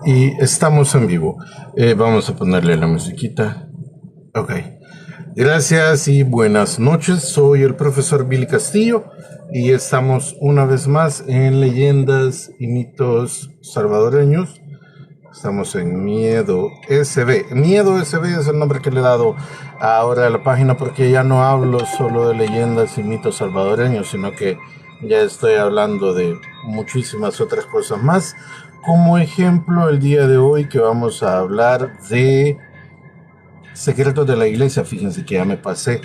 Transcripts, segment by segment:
Y estamos en vivo. Vamos a ponerle la musiquita. Ok. Gracias y buenas noches. Soy el profesor Billy Castillo y estamos una vez más en Leyendas y Mitos Salvadoreños. Estamos en Miedo SB. Miedo SB es el nombre que le he dado ahora a la página porque ya no hablo solo de leyendas y mitos salvadoreños, sino que ya estoy hablando de muchísimas otras cosas más. Como ejemplo, el día de hoy que vamos a hablar de secretos de la iglesia. Fíjense que ya me pasé,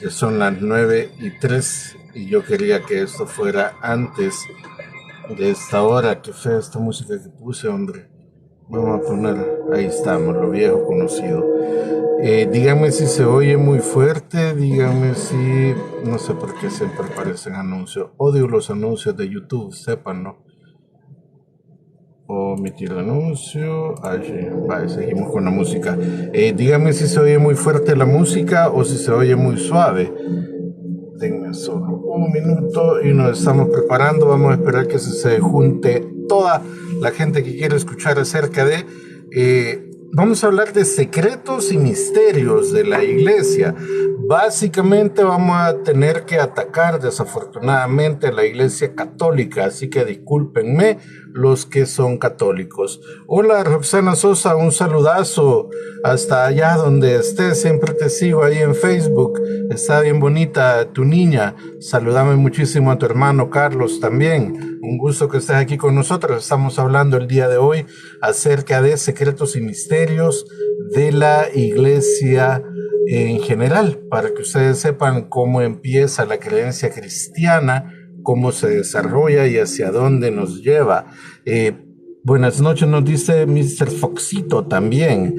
que son las 9:03 y yo quería que esto fuera antes de esta hora. Qué fea esta música que puse, hombre. Vamos a poner, ahí estamos, lo viejo conocido. Díganme si se oye muy fuerte, díganme si, no sé por qué siempre aparecen anuncios. Odio los anuncios de YouTube, sepan, ¿no? Omitir el anuncio. Sí, vale, seguimos con la música. Díganme si se oye muy fuerte la música o si se oye muy suave. Denme solo un minuto y nos estamos preparando. Vamos a esperar que se junte toda la gente que quiere escuchar acerca de... vamos a hablar de secretos y misterios de la iglesia. Básicamente vamos a tener que atacar desafortunadamente a la iglesia católica, así que discúlpenme los que son católicos. Hola Roxana Sosa, un saludazo hasta allá donde estés, siempre te sigo ahí en Facebook, está bien bonita tu niña. Saludame muchísimo a tu hermano Carlos también, un gusto que estés aquí con nosotros. Estamos hablando el día de hoy acerca de secretos y misterios de la iglesia en general, para que ustedes sepan cómo empieza la creencia cristiana, cómo se desarrolla y hacia dónde nos lleva. Buenas noches, nos dice Mr. Foxito también.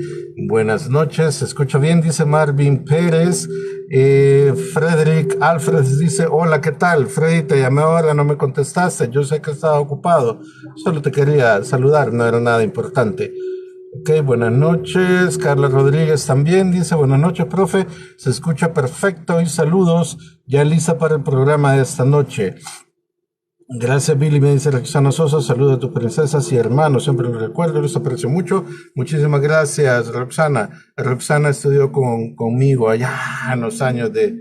Buenas noches, ¿se escucha bien? Dice Marvin Pérez. Frederick Alfred dice, hola, ¿qué tal? Freddy, te llamé ahora, no me contestaste. Yo sé que estaba ocupado. Solo te quería saludar, no era nada importante. Ok, buenas noches. Carla Rodríguez también dice, buenas noches, profe. Se escucha perfecto y saludos. Ya lista para el programa de esta noche. Gracias, Billy. Me dice Roxana Sosa. Saludos a tus princesas y hermanos. Siempre los recuerdo, los aprecio mucho. Muchísimas gracias, Roxana. Roxana estudió conmigo allá en los años de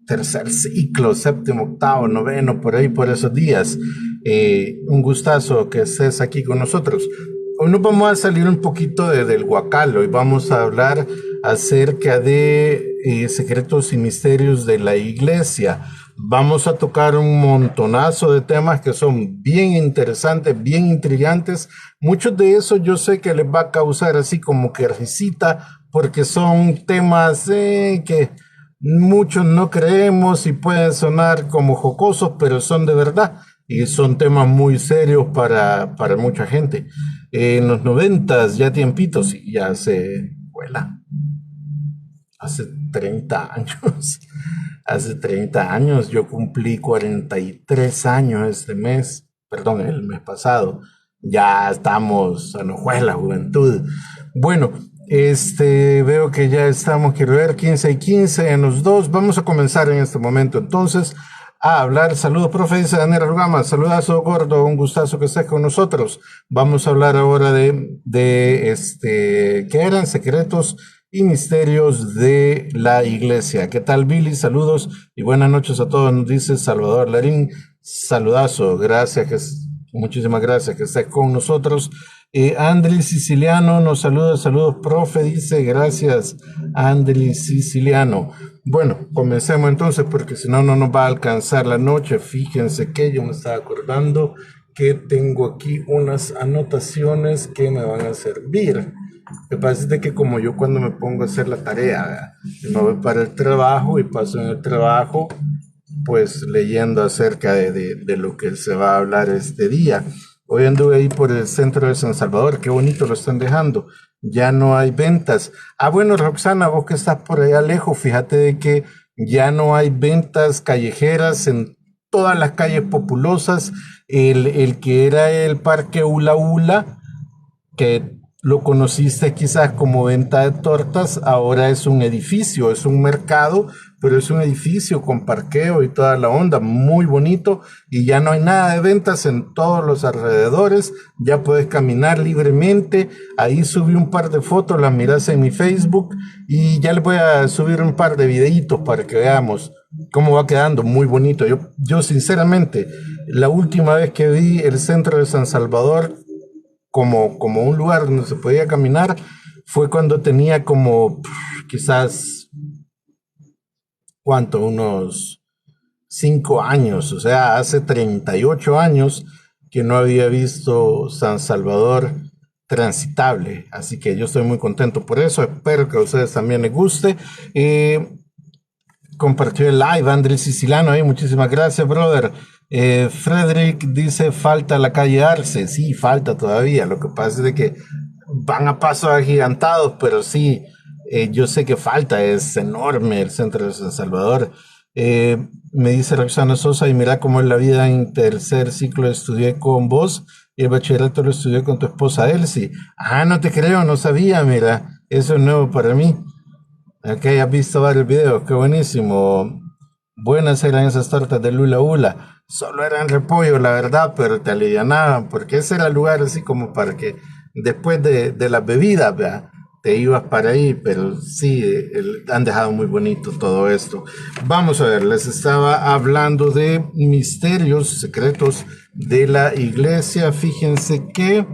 tercer ciclo, séptimo, octavo, noveno, por ahí, por esos días. Un gustazo que estés aquí con nosotros. Hoy nos vamos a salir un poquito del guacal. Hoy vamos a hablar acerca de secretos y misterios de la iglesia. Vamos a tocar un montonazo de temas que son bien interesantes, bien intrigantes. Muchos de esos yo sé que les va a causar así como que risita, porque son temas que muchos no creemos y pueden sonar como jocosos, pero son de verdad y son temas muy serios para mucha gente. En los 90, ya tiempitos, y ya se vuela, hace 30 años. Hace 30 años, yo cumplí 43 años este mes, perdón, el mes pasado. Ya estamos en hojuela, juventud. Bueno, veo que ya estamos, quiero ver, 15 y 15 en los dos. Vamos a comenzar en este momento entonces a hablar. Saludos, profe, dice Daniela Rugama. Saludazo, gordo, un gustazo que estés con nosotros. Vamos a hablar ahora ¿qué eran? Secretos y misterios de la iglesia. ¿Qué tal, Billy? Saludos y buenas noches a todos, nos dice Salvador Larín. Saludazo, muchísimas gracias que estés con nosotros. Andri Siciliano nos saluda, saludos, profe, dice, gracias, Andri Siciliano. Bueno, comencemos entonces, porque si no, no nos va a alcanzar la noche. Fíjense que yo me estaba acordando que tengo aquí unas anotaciones que me van a servir. Lo que pasa es que como yo cuando me pongo a hacer la tarea, ¿verdad? Me voy para el trabajo y paso en el trabajo pues leyendo acerca de lo que se va a hablar este día. Hoy anduve ahí por el centro de San Salvador, qué bonito lo están dejando. Ya no hay ventas. Ah, bueno, Roxana, vos que estás por allá lejos, fíjate de que ya no hay ventas callejeras en todas las calles populosas. El que era el parque Ula Ula, que lo conociste quizás como venta de tortas, ahora es un edificio, es un mercado, pero es un edificio con parqueo y toda la onda, muy bonito, y ya no hay nada de ventas en todos los alrededores, ya puedes caminar libremente. Ahí subí un par de fotos, las miras en mi Facebook, y ya les voy a subir un par de videitos para que veamos cómo va quedando, muy bonito. Yo sinceramente, la última vez que vi el centro de San Salvador como un lugar donde se podía caminar fue cuando tenía como quizás, ¿cuánto? Unos 5 años, o sea, hace 38 años que no había visto San Salvador transitable, así que yo estoy muy contento por eso, espero que a ustedes también les guste. Compartió el live Andrés Siciliano ahí, muchísimas gracias, brother. Frederick dice, falta la calle Arce. Sí, falta todavía, lo que pasa es de que van a pasos agigantados, pero sí, yo sé que falta, es enorme el centro de San Salvador. Me dice Roxana Sosa, y mira cómo es la vida. En tercer ciclo estudié con vos y el bachillerato lo estudié con tu esposa Elsie. Ah, no te creo, no sabía, mira, eso es nuevo para mí. Ok, has visto varios videos, qué buenísimo. Buenas eran esas tortas de Lula Ula. Solo eran repollo, la verdad, pero te alivianaban, porque ese era el lugar así como para que después de las bebidas, ¿verdad? Te ibas para ahí, pero sí, han dejado muy bonito todo esto. Vamos a ver, les estaba hablando de misterios secretos de la iglesia. Fíjense que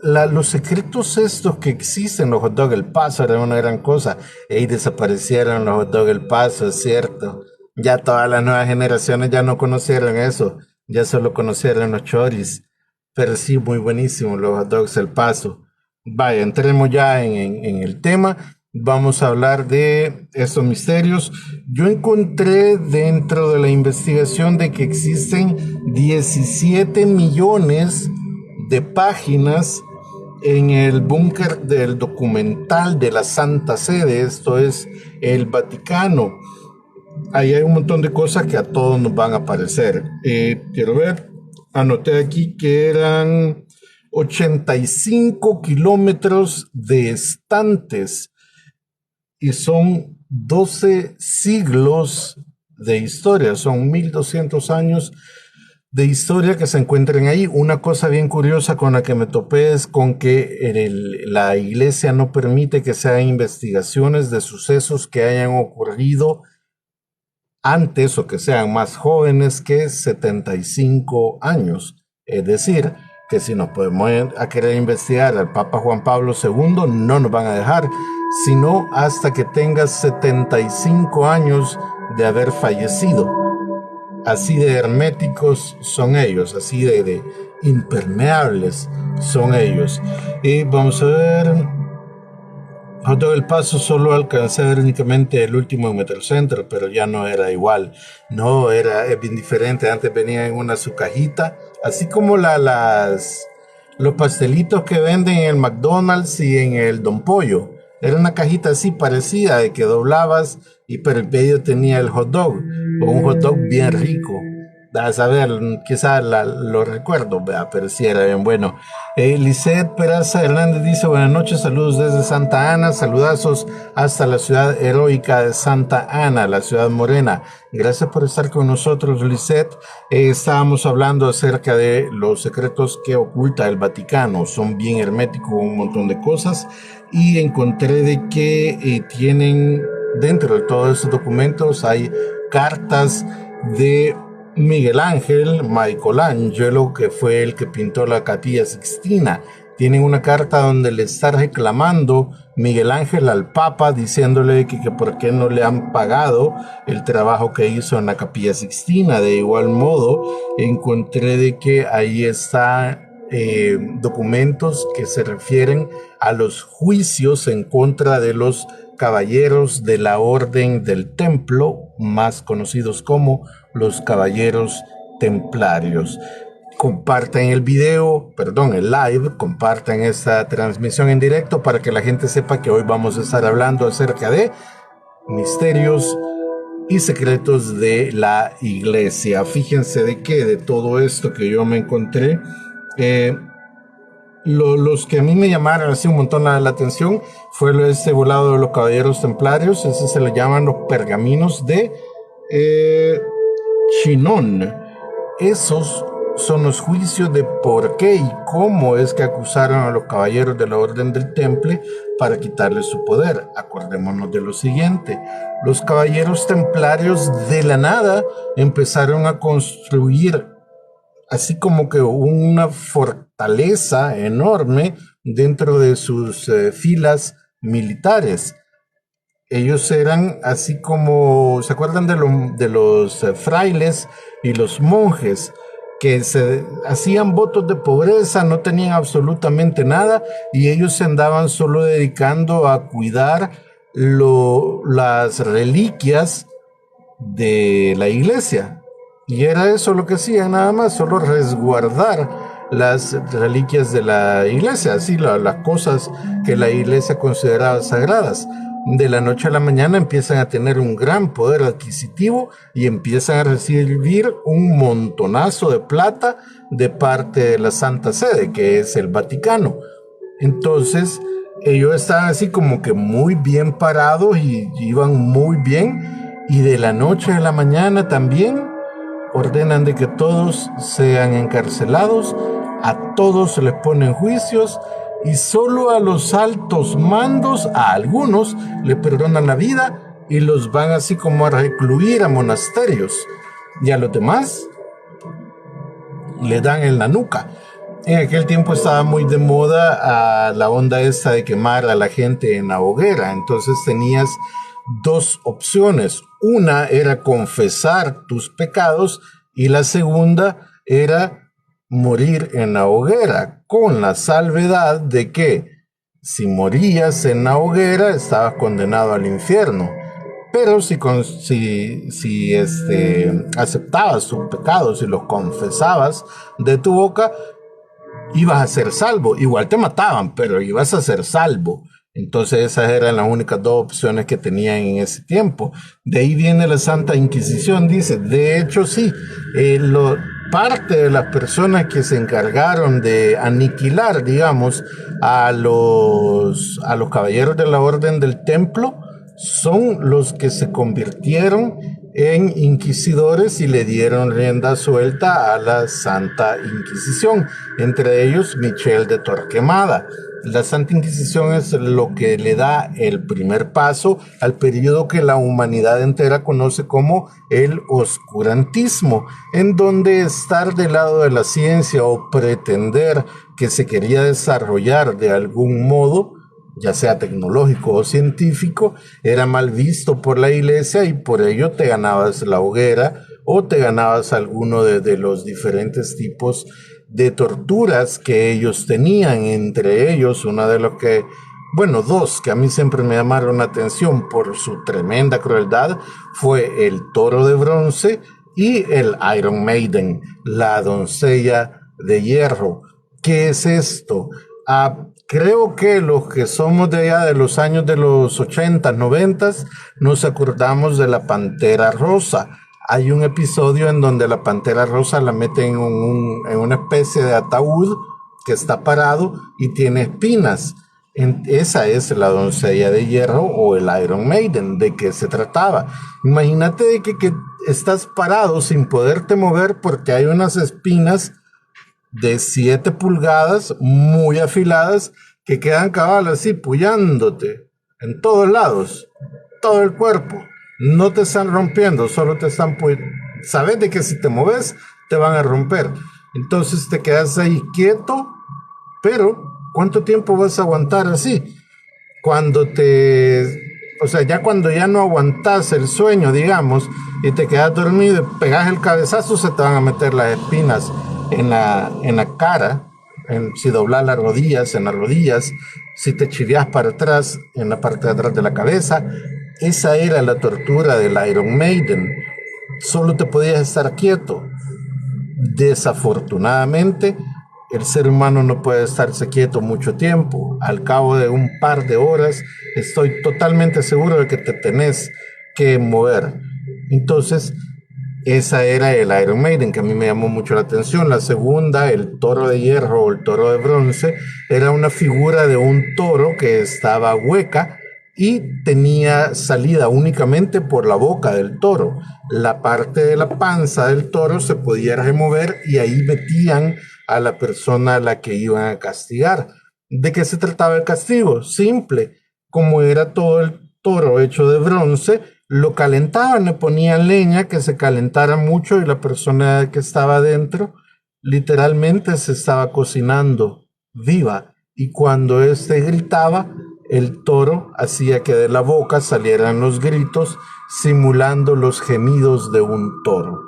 los secretos estos que existen, los hot dog El Paso, era una gran cosa. Y desaparecieron los hot dog El Paso, es cierto. Ya todas las nuevas generaciones ya no conocieron eso. Ya solo conocieron los choris. Pero sí, muy buenísimo los hot dogs El Paso. Vaya, entremos ya en el tema. Vamos a hablar de estos misterios. Yo encontré dentro de la investigación de que existen 17 millones de páginas en el búnker del documental de la Santa Sede, esto es el Vaticano. Ahí hay un montón de cosas que a todos nos van a aparecer. Quiero ver, anoté aquí que eran 85 kilómetros de estantes y son 12 siglos de historia, son 1200 años de historia que se encuentren ahí. Una cosa bien curiosa con la que me topé es con que la iglesia no permite que se hagan investigaciones de sucesos que hayan ocurrido antes o que sean más jóvenes que 75 años. Es decir, que si nos podemos a querer investigar al Papa Juan Pablo II, no nos van a dejar, sino hasta que tengas 75 años de haber fallecido. Así de herméticos son ellos, así de impermeables son ellos. Y vamos a ver, Hotel del Paso solo alcancé a ver únicamente el último en Metrocentro, pero ya no era igual. No, es bien diferente. Antes venía en una su cajita, así como los pastelitos que venden en el McDonald's y en el Don Pollo. Era una cajita así parecida, de que doblabas, pero el medio tenía el hot dog, o un hot dog bien rico. A saber, quizás lo recuerdo, ¿verdad? Pero sí era bien bueno. Lisette Peraza Hernández dice, buenas noches, saludos desde Santa Ana, saludazos hasta la ciudad heroica de Santa Ana, la ciudad morena. Gracias por estar con nosotros, Lisette. Estábamos hablando acerca de los secretos que oculta el Vaticano. Son bien herméticos, un montón de cosas, y encontré de que tienen, dentro de todos estos documentos, hay cartas de Miguel Ángel, Michelangelo, que fue el que pintó la Capilla Sixtina. Tienen una carta donde le está reclamando Miguel Ángel al Papa, diciéndole que por qué no le han pagado el trabajo que hizo en la Capilla Sixtina. De igual modo, encontré de que ahí está documentos que se refieren a los juicios en contra de los caballeros de la Orden del Templo, más conocidos como los Caballeros Templarios. Compartan el video, perdón, el live, compartan esta transmisión en directo para que la gente sepa que hoy vamos a estar hablando acerca de misterios y secretos de la iglesia. Fíjense de todo esto que yo me encontré, Los que a mí me llamaron así un montón la atención fue este volado de los caballeros templarios. Ese se le llaman los pergaminos de eh, Chinon. Esos son los juicios de por qué y cómo es que acusaron a los caballeros de la Orden del Temple para quitarles su poder. Acordémonos de lo siguiente: los caballeros templarios de la nada empezaron a construir así como que una fortaleza enorme dentro de sus filas militares. Ellos eran así como, ¿se acuerdan de los frailes y los monjes que se hacían votos de pobreza, no tenían absolutamente nada y ellos se andaban solo dedicando a cuidar las reliquias de la iglesia? Y era eso lo que hacían nada más, solo resguardar las reliquias de la iglesia, así las cosas que la iglesia consideraba sagradas. De la noche a la mañana empiezan a tener un gran poder adquisitivo y empiezan a recibir un montonazo de plata de parte de la Santa Sede, que es el Vaticano. Entonces, ellos estaban así como que muy bien parados y iban muy bien. Y de la noche a la mañana también ordenan de que todos sean encarcelados, a todos se les ponen juicios y solo a los altos mandos, a algunos, le perdonan la vida y los van así como a recluir a monasterios. Y a los demás le dan en la nuca. En aquel tiempo estaba muy de moda la onda esta de quemar a la gente en la hoguera. Entonces tenías dos opciones. Una era confesar tus pecados y la segunda era morir en la hoguera, con la salvedad de que si morías en la hoguera estabas condenado al infierno. Pero si aceptabas tus pecados y los confesabas de tu boca, ibas a ser salvo. Igual te mataban, pero ibas a ser salvo. Entonces esas eran las únicas dos opciones que tenían en ese tiempo. De ahí viene la Santa Inquisición, dice. De hecho, sí, parte de las personas que se encargaron de aniquilar, digamos, a los caballeros de la Orden del Templo son los que se convirtieron en inquisidores y le dieron rienda suelta a la Santa Inquisición, entre ellos Michel de Torquemada. La Santa Inquisición es lo que le da el primer paso al periodo que la humanidad entera conoce como el oscurantismo, en donde estar del lado de la ciencia o pretender que se quería desarrollar de algún modo, ya sea tecnológico o científico, era mal visto por la iglesia y por ello te ganabas la hoguera o te ganabas alguno de los diferentes tipos de torturas que ellos tenían. Entre ellos, dos que a mí siempre me llamaron la atención por su tremenda crueldad fue el toro de bronce y el Iron Maiden, la doncella de hierro. ¿Qué es esto? Creo que los que somos de allá de los años de los 80, 90, nos acordamos de la Pantera Rosa. Hay un episodio en donde la Pantera Rosa la meten en una especie de ataúd que está parado y tiene espinas. Esa es la doncella de hierro o el Iron Maiden. ¿De qué se trataba? Imagínate de que estás parado sin poderte mover porque hay unas espinas de 7 pulgadas muy afiladas que quedan cabal así puyándote en todos lados, todo el cuerpo. No te están rompiendo, solo te están sabes de que si te mueves te van a romper. Entonces te quedas ahí quieto, pero ¿cuánto tiempo vas a aguantar así? Ya cuando ya no aguantas el sueño, digamos, y te quedas dormido y pegas el cabezazo, se te van a meter las espinas en la cara, si doblas las rodillas, en las rodillas, si te chiveas para atrás, en la parte de atrás de la cabeza. Esa era la tortura del Iron Maiden. Solo te podías estar quieto. Desafortunadamente, el ser humano no puede estarse quieto mucho tiempo. Al cabo de un par de horas, estoy totalmente seguro de que te tenés que mover. Entonces, Esa era el Iron Maiden, que a mí me llamó mucho la atención. La segunda, el toro de hierro o el toro de bronce, era una figura de un toro que estaba hueca y tenía salida únicamente por la boca del toro. La parte de la panza del toro se podía remover y ahí metían a la persona a la que iban a castigar. ¿De qué se trataba el castigo? Simple. Como era todo el toro hecho de bronce, lo calentaban, le ponían leña que se calentara mucho y la persona que estaba dentro literalmente se estaba cocinando viva. Y cuando éste gritaba, el toro hacía que de la boca salieran los gritos, simulando los gemidos de un toro.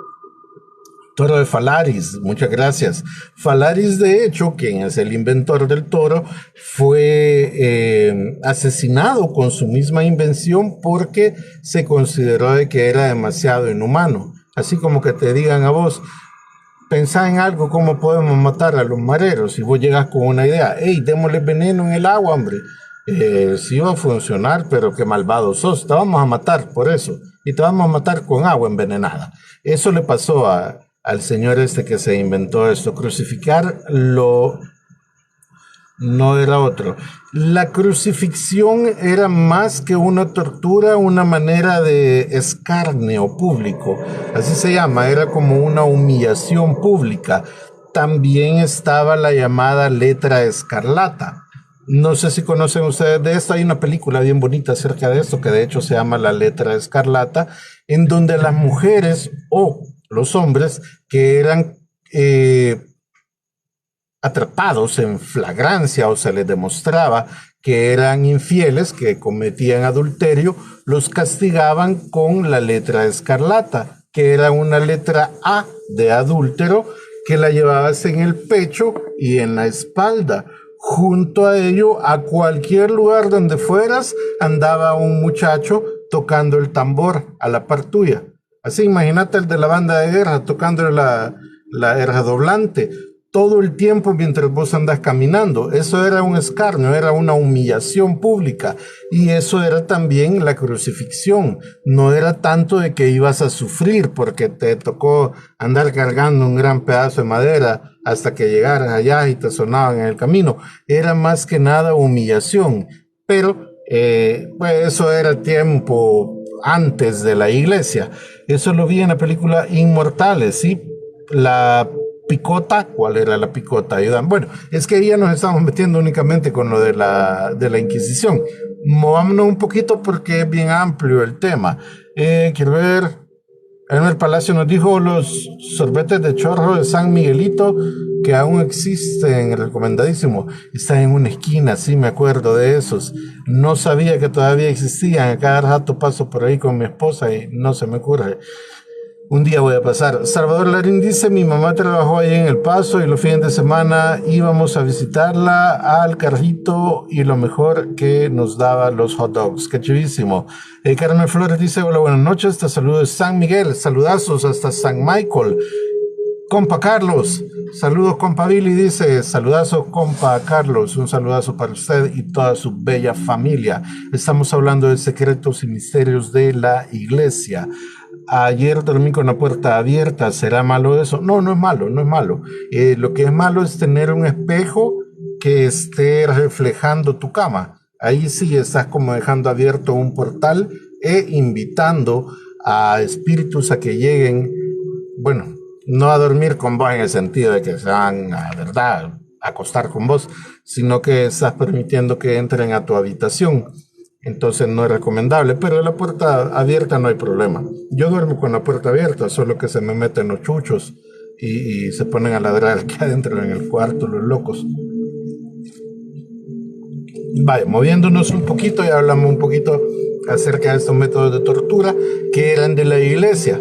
Toro de Falaris, muchas gracias. Falaris, de hecho, quien es el inventor del toro, fue asesinado con su misma invención porque se consideró de que era demasiado inhumano. Así como que te digan a vos, pensá en algo, cómo podemos matar a los mareros. Y vos llegas con una idea, hey, démosle veneno en el agua, hombre. Sí va a funcionar, pero qué malvado sos. Te vamos a matar por eso. Y te vamos a matar con agua envenenada. Eso le pasó al señor este que se inventó esto. Crucificarlo no era otro. La crucifixión era más que una tortura, una manera de escarnio público. Así se llama, era como una humillación pública. También estaba la llamada letra escarlata. No sé si conocen ustedes de esto. Hay una película bien bonita acerca de esto que de hecho se llama La letra escarlata, en donde las mujeres o los hombres que eran atrapados en flagrancia o se les demostraba que eran infieles, que cometían adulterio, los castigaban con la letra escarlata, que era una letra A de adúltero que la llevabas en el pecho y en la espalda. Junto a ello, a cualquier lugar donde fueras, andaba un muchacho tocando el tambor a la par tuya. Así, imagínate el de la banda de guerra tocando el redoblante todo el tiempo mientras vos andas caminando. Eso era un escarnio, era una humillación pública. Y eso era también la crucifixión. No era tanto de que ibas a sufrir porque te tocó andar cargando un gran pedazo de madera hasta que llegaras allá y te sonaban en el camino. Era más que nada humillación. Pero pues eso era tiempo antes de la iglesia. Eso lo vi en la película Inmortales, ¿sí? La picota, ¿cuál era la picota? Ayudan. Bueno, es que ya nos estamos metiendo únicamente con lo de la Inquisición. Movámonos un poquito porque es bien amplio el tema. Quiero ver. Elmer Palacio nos dijo los sorbetes de chorro de San Miguelito que aún existen, recomendadísimo. Están en una esquina, sí me acuerdo de esos. No sabía que todavía existían. A cada rato paso por ahí con mi esposa y no se me ocurre. Un día voy a pasar. Salvador Larín dice, mi mamá trabajó ahí en El Paso y los fines de semana íbamos a visitarla al carrito y lo mejor que nos daba los hot dogs. Qué chivísimo. Carmen Flores dice, hola, buenas noches, te saludo de San Miguel, saludazos hasta San Michael. Compa Carlos, saludos compa Billy, dice, saludazo compa Carlos, un saludazo para usted y toda su bella familia. Estamos hablando de secretos y misterios de la iglesia. Ayer dormí con la puerta abierta, ¿será malo eso? No, no es malo, no es malo. Lo que es malo es tener un espejo que esté reflejando tu cama. Ahí sí estás como dejando abierto un portal e invitando a espíritus a que lleguen, bueno, no a dormir con vos en el sentido de que se van a verdad a acostar con vos, sino que estás permitiendo que entren a tu habitación. Entonces no es recomendable, pero la puerta abierta no hay problema. Yo duermo con la puerta abierta, solo que se me meten los chuchos y se ponen a ladrar aquí adentro en el cuarto los locos. Vaya, moviéndonos un poquito, ya hablamos un poquito acerca de estos métodos de tortura que eran de la iglesia.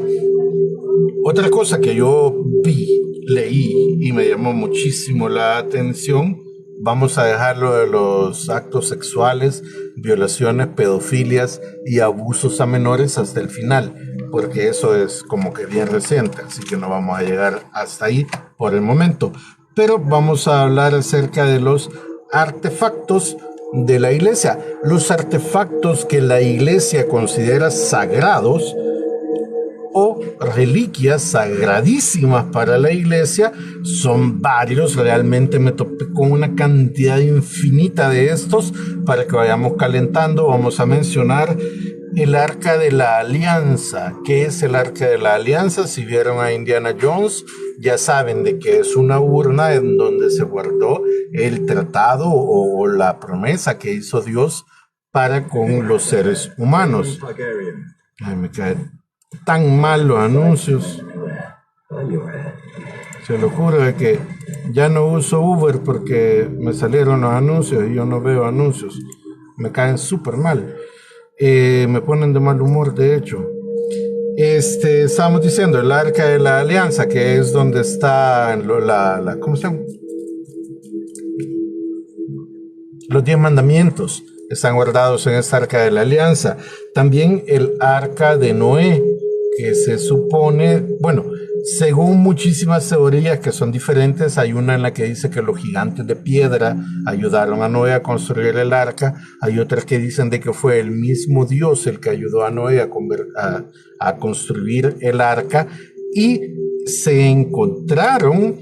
Otra cosa que yo vi, leí y me llamó muchísimo la atención, vamos a dejarlo de los actos sexuales, violaciones, pedofilias y abusos a menores hasta el final, porque eso es como que bien reciente, así que no vamos a llegar hasta ahí por el momento. Pero vamos a hablar acerca de los artefactos de la iglesia. Los artefactos que la iglesia considera sagrados o reliquias sagradísimas para la iglesia. Son varios, realmente me topé con una cantidad infinita de estos. Para que vayamos calentando, vamos a mencionar el Arca de la Alianza. ¿Qué es el Arca de la Alianza? Si vieron a Indiana Jones, ya saben de que es una urna en donde se guardó el tratado o la promesa que hizo Dios para con los seres humanos. Ay, me caen tan mal los anuncios. Se lo juro de que ya no uso Uber porque me salieron los anuncios y yo no veo anuncios. Me caen súper mal. Me ponen de mal humor, de hecho. Estábamos diciendo el Arca de la Alianza, que es donde está ¿cómo se llama? Los 10 mandamientos están guardados en esta Arca de la Alianza. También el Arca de Noé, que se supone, bueno, según muchísimas teorías que son diferentes, hay una en la que dice que los gigantes de piedra ayudaron a Noé a construir el arca, hay otras que dicen de que fue el mismo Dios el que ayudó a Noé a construir el arca, y se encontraron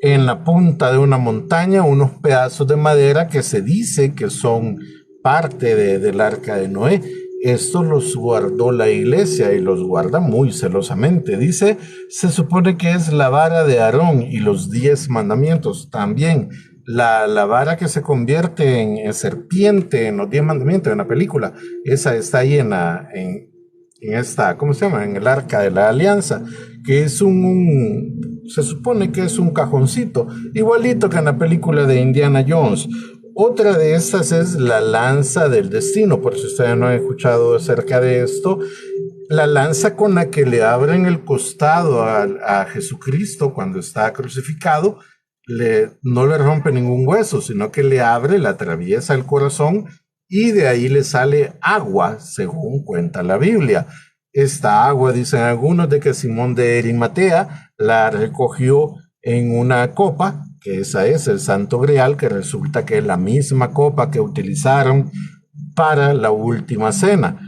en la punta de una montaña unos pedazos de madera que se dice que son parte del arca de Noé. Estos los guardó la iglesia y los guarda muy celosamente. Dice, se supone que es la vara de Aarón y los 10 mandamientos. También la vara que se convierte en serpiente en los 10 mandamientos en la película. Esa está ahí en esta, ¿cómo se llama? En el Arca de la Alianza, que es se supone que es un cajoncito, igualito que en la película de Indiana Jones. Otra de estas es la lanza del destino, por si ustedes no han escuchado acerca de esto. La lanza con la que le abren el costado a Jesucristo cuando está crucificado, no le rompe ningún hueso, sino que le abre, le atraviesa el corazón y de ahí le sale agua, según cuenta la Biblia. Esta agua, dicen algunos, de que Simón de Arimatea la recogió en una copa, que esa es el Santo Grial, que resulta que es la misma copa que utilizaron para la última cena.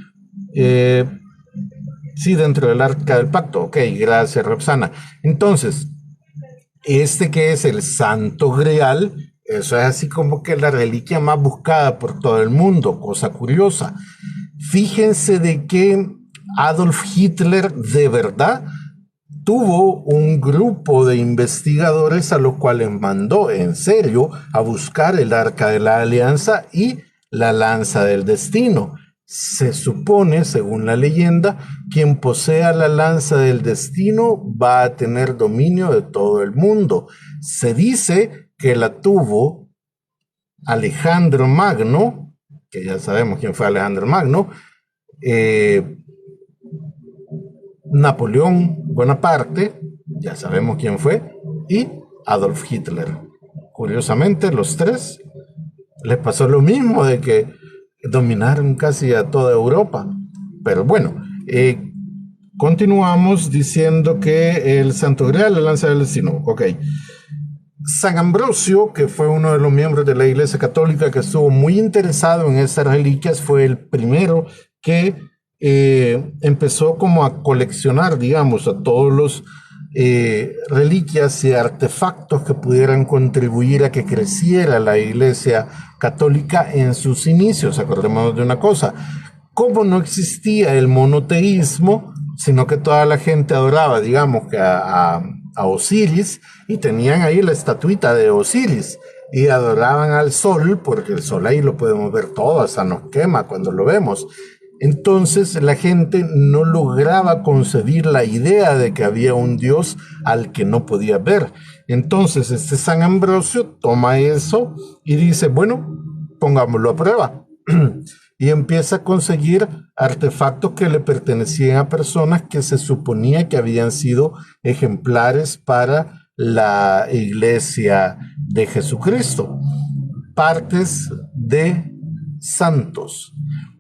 Sí, dentro del Arca del Pacto. Ok, gracias, Roxana. Entonces, que es el Santo Grial, eso es así como que la reliquia más buscada por todo el mundo, cosa curiosa. Fíjense de que Adolf Hitler de verdad tuvo un grupo de investigadores a los cuales mandó en serio a buscar el Arca de la Alianza y la lanza del destino. Se supone, según la leyenda, quien posea la lanza del destino va a tener dominio de todo el mundo. Se dice que la tuvo Alejandro Magno, que ya sabemos quién fue Alejandro Magno, Napoleón Bonaparte, ya sabemos quién fue, y Adolf Hitler. Curiosamente, los tres les pasó lo mismo, de que dominaron casi a toda Europa. Pero bueno, continuamos diciendo que el Santo Grial, la lanza del destino. Ok. San Ambrosio, que fue uno de los miembros de la Iglesia Católica que estuvo muy interesado en estas reliquias, fue el primero que empezó como a coleccionar, digamos, a todos los reliquias y artefactos que pudieran contribuir a que creciera la Iglesia Católica en sus inicios. Acordémonos de una cosa: como no existía el monoteísmo, sino que toda la gente adoraba, digamos, que a Osiris, y tenían ahí la estatuita de Osiris y adoraban al sol, porque el sol ahí lo podemos ver todo, hasta nos quema cuando lo vemos. Entonces la gente no lograba concebir la idea de que había un Dios al que no podía ver. Entonces San Ambrosio toma eso y dice, bueno, pongámoslo a prueba. Y empieza a conseguir artefactos que le pertenecían a personas que se suponía que habían sido ejemplares para la Iglesia de Jesucristo. Partes de santos.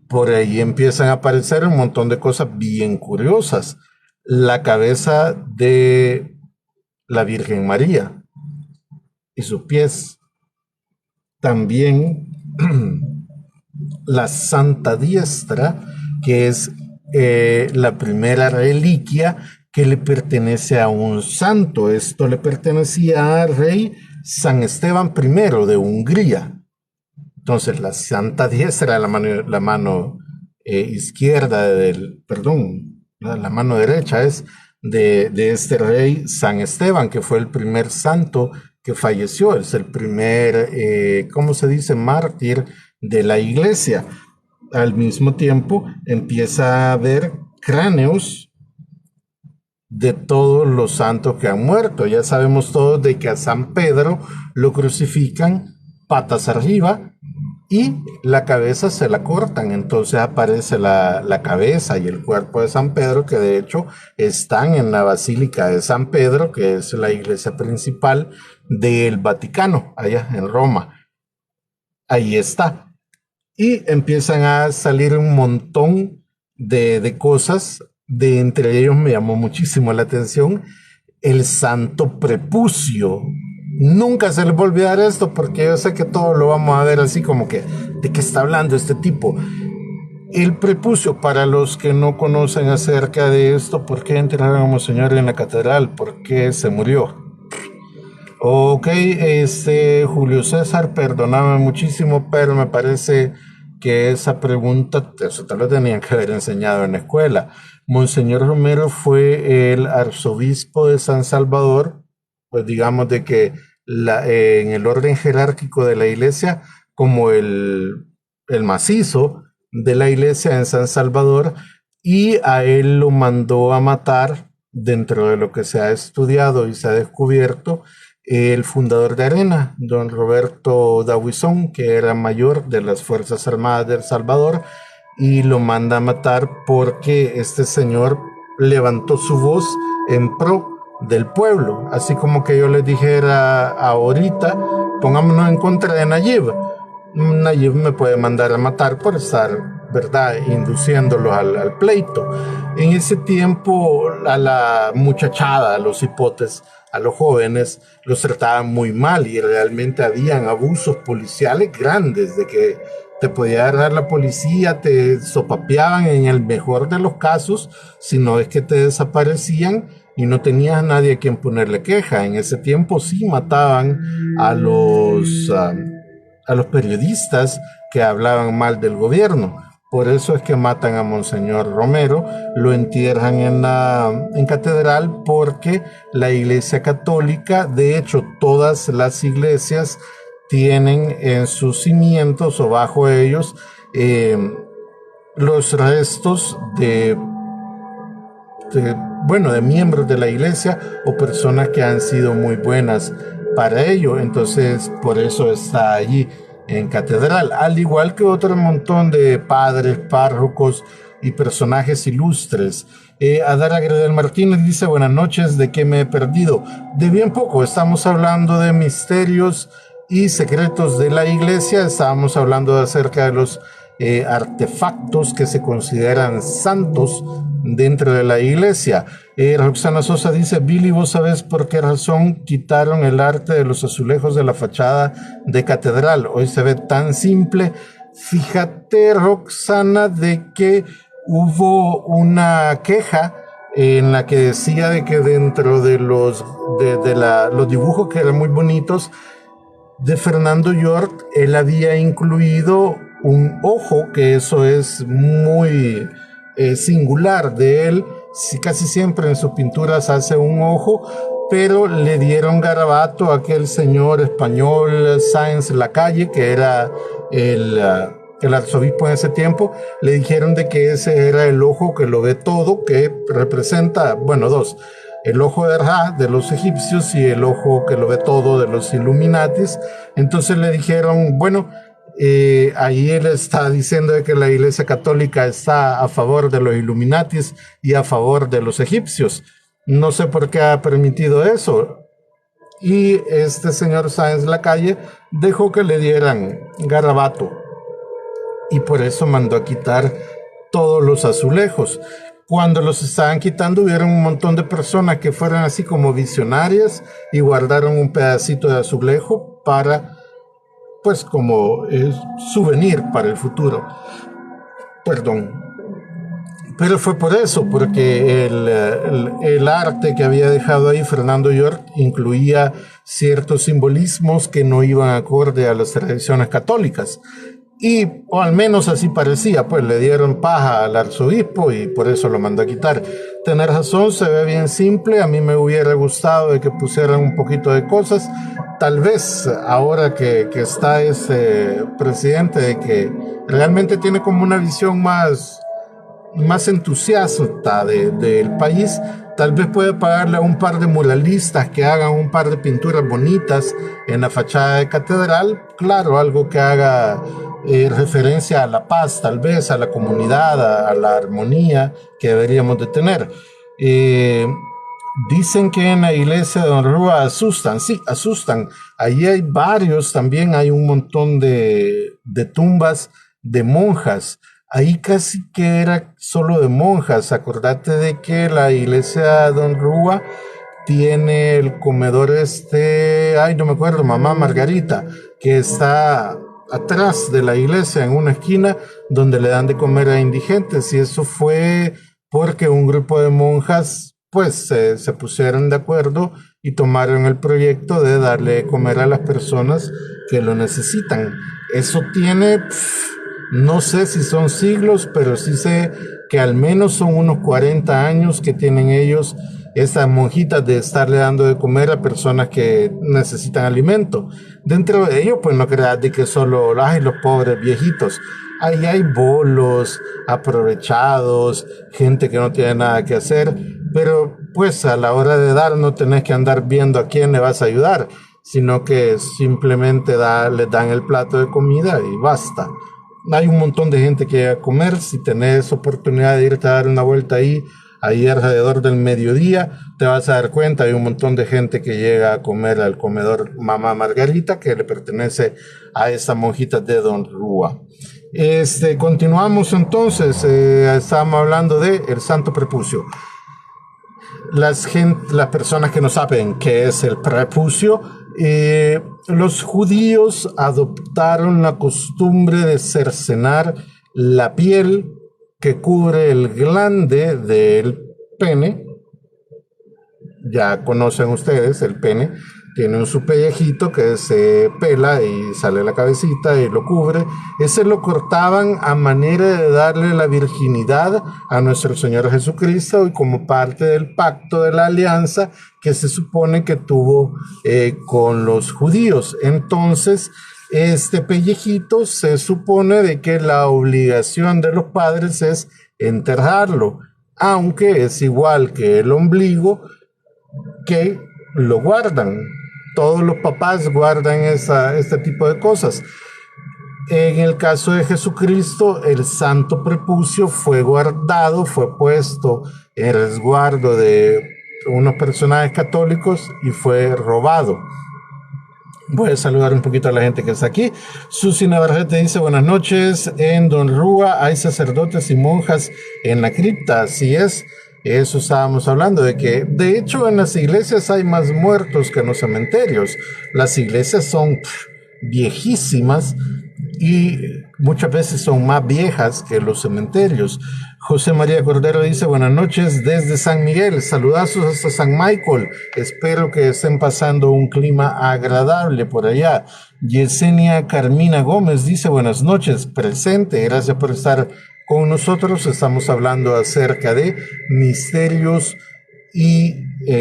Por ahí empiezan a aparecer un montón de cosas bien curiosas. La cabeza de la Virgen María y sus pies. También la Santa Diestra, que es la primera reliquia que le pertenece a un santo. Esto le pertenecía al rey San Esteban I de Hungría. Entonces la Santa Diestra, la mano izquierda perdón, la mano derecha es de este rey San Esteban, que fue el primer santo que falleció, es el primer, ¿cómo se dice?, mártir de la iglesia. Al mismo tiempo empieza a haber cráneos de todos los santos que han muerto. Ya sabemos todos de que a San Pedro lo crucifican patas arriba y la cabeza se la cortan. Entonces aparece la cabeza y el cuerpo de San Pedro, que de hecho están en la Basílica de San Pedro, que es la iglesia principal del Vaticano, allá en Roma. Ahí está. Y empiezan a salir un montón de cosas. De entre ellos me llamó muchísimo la atención el santo prepucio. Nunca se les va a olvidar esto, porque yo sé que todos lo vamos a ver así como que, ¿de qué está hablando este tipo? El prepucio, para los que no conocen acerca de esto, ¿por qué enterraron a Monseñor en la catedral? ¿Por qué se murió? Ok, Julio César, perdóname muchísimo, pero me parece que esa pregunta, eso te lo tenían que haber enseñado en la escuela. Monseñor Romero fue el arzobispo de San Salvador, pues digamos de que en el orden jerárquico de la iglesia, como el macizo de la iglesia en San Salvador, y a él lo mandó a matar, dentro de lo que se ha estudiado y se ha descubierto, el fundador de Arena, don Roberto Dawison, que era mayor de las Fuerzas Armadas de El Salvador, y lo manda a matar porque este señor levantó su voz en pro del pueblo, así como que yo les dijera ahorita, pongámonos en contra de Nayib. Nayib me puede mandar a matar por estar, ¿verdad?, induciéndolos al pleito. En ese tiempo a la muchachada, a los hipotes, a los jóvenes, los trataban muy mal y realmente habían abusos policiales grandes, de que te podía agarrar la policía, te sopapeaban en el mejor de los casos, si no es que te desaparecían y no tenías a nadie a quien ponerle queja. En ese tiempo sí mataban a los periodistas que hablaban mal del gobierno. Por eso es que matan a Monseñor Romero, lo entierran en catedral, porque la Iglesia Católica, de hecho todas las iglesias tienen en sus cimientos o bajo ellos los restos de miembros de la iglesia o personas que han sido muy buenas para ello. Entonces, por eso está allí en catedral, al igual que otro montón de padres, párrocos y personajes ilustres. Adara Gredel Martínez dice: buenas noches, ¿de qué me he perdido? De bien poco, estamos hablando de misterios y secretos de la iglesia, estábamos hablando acerca de los artefactos que se consideran santos dentro de la iglesia. Roxana Sosa dice: Billy, ¿vos sabés por qué razón quitaron el arte de los azulejos de la fachada de catedral? Hoy se ve tan simple. Fíjate, Roxana, de que hubo una queja en la que decía de que dentro de los dibujos, que eran muy bonitos, de Fernando York, él había incluido un ojo, que eso es muy singular de él. Sí, casi siempre en sus pinturas hace un ojo, pero le dieron garabato a aquel señor español Sáenz Lacalle, que era el arzobispo en ese tiempo. Le dijeron de que ese era el ojo que lo ve todo, que representa, bueno, dos: el ojo de Ra de los egipcios y el ojo que lo ve todo de los Illuminatis. Entonces le dijeron, bueno, ahí él está diciendo de que la Iglesia Católica está a favor de los Illuminatis y a favor de los egipcios. No sé por qué ha permitido eso. Y este señor Sáenz Lacalle dejó que le dieran garabato, y por eso mandó a quitar todos los azulejos. Cuando los estaban quitando, hubieron un montón de personas que fueron así como visionarias y guardaron un pedacito de azulejo para, pues, como souvenir para el futuro. Perdón. Pero fue por eso, porque el arte que había dejado ahí Fernando York incluía ciertos simbolismos que no iban acorde a las tradiciones católicas. Y o al menos así parecía, pues le dieron paja al arzobispo y por eso lo mandó a quitar. Tener razón, se ve bien simple, a mí me hubiera gustado de que pusieran un poquito de cosas. Tal vez ahora que está ese presidente de que realmente tiene como una visión más entusiasta del país, tal vez puede pagarle a un par de muralistas que hagan un par de pinturas bonitas en la fachada de catedral, claro, algo que haga referencia a la paz, tal vez a la comunidad, a la armonía que deberíamos de tener. Eh, Dicen que en la iglesia de Don Rúa asustan, sí, asustan. Allí hay varios, también hay un montón de tumbas de monjas. Ahí casi que era solo de monjas. Acordate de que la iglesia de Don Rúa tiene el comedor ay, no me acuerdo, Mamá Margarita, que está atrás de la iglesia en una esquina donde le dan de comer a indigentes. Y eso fue porque un grupo de monjas pues se pusieron de acuerdo y tomaron el proyecto de darle de comer a las personas que lo necesitan. Eso tiene, no sé si son siglos, pero sí sé que al menos son unos 40 años que tienen ellos, estas monjitas, de estarle dando de comer a personas que necesitan alimento. Dentro de ellos, pues no creas de que solo los pobres viejitos. Ahí hay bolos, aprovechados, gente que no tiene nada que hacer, pero pues a la hora de dar no tenés que andar viendo a quién le vas a ayudar, sino que simplemente les dan el plato de comida y basta. Hay un montón de gente que llega a comer. Si tenés oportunidad de irte a dar una vuelta ahí alrededor del mediodía, te vas a dar cuenta, hay un montón de gente que llega a comer al comedor Mamá Margarita, que le pertenece a esa monjita de Don Rúa. Continuamos entonces, estábamos hablando de el Santo Prepucio. Las personas que no saben qué es el prepucio, los judíos adoptaron la costumbre de cercenar la piel que cubre el glande del pene. Ya conocen ustedes el pene, tiene su pellejito que se pela y sale la cabecita y lo cubre. Ese lo cortaban a manera de darle la virginidad a nuestro Señor Jesucristo y como parte del pacto de la alianza que se supone que tuvo con los judíos. Entonces, este pellejito se supone de que la obligación de los padres es enterrarlo, aunque es igual que el ombligo, que lo guardan. Todos los papás guardan este tipo de cosas. En el caso de Jesucristo, el Santo Prepucio fue guardado, fue puesto en resguardo de unos personajes católicos y fue robado. Voy a saludar un poquito a la gente que está aquí. Susi Navarrete dice: buenas noches, en Don Rúa hay sacerdotes y monjas en la cripta. Así es, eso estábamos hablando, de que de hecho en las iglesias hay más muertos que en los cementerios. Las iglesias son viejísimas y muchas veces son más viejas que los cementerios. José María Cordero dice: buenas noches desde San Miguel, saludazos hasta San Michael, espero que estén pasando un clima agradable por allá. Yesenia Carmina Gómez dice: buenas noches, presente, gracias por estar con nosotros. Estamos hablando acerca de misterios y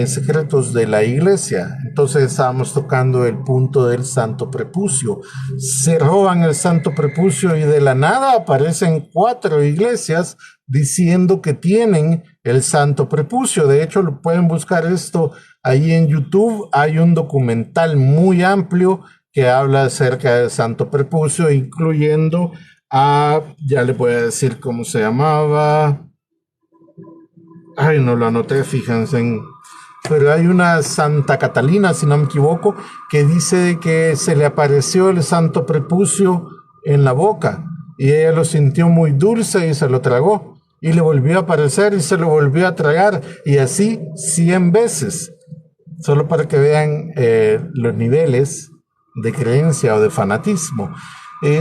secretos de la iglesia. Entonces estábamos tocando el punto del Santo Prepucio. Se roban el Santo Prepucio y de la nada aparecen 4 iglesias diciendo que tienen el Santo Prepucio. De hecho, lo pueden buscar esto ahí en YouTube. Hay un documental muy amplio que habla acerca del Santo Prepucio, incluyendo ya le voy a decir cómo se llamaba. Ay, no lo anoté, fíjense. Pero hay una Santa Catalina, si no me equivoco, que dice que se le apareció el Santo Prepucio en la boca y ella lo sintió muy dulce y se lo tragó. Y le volvió a aparecer y se lo volvió a tragar. Y así 100 veces. Solo para que vean los niveles de creencia o de fanatismo.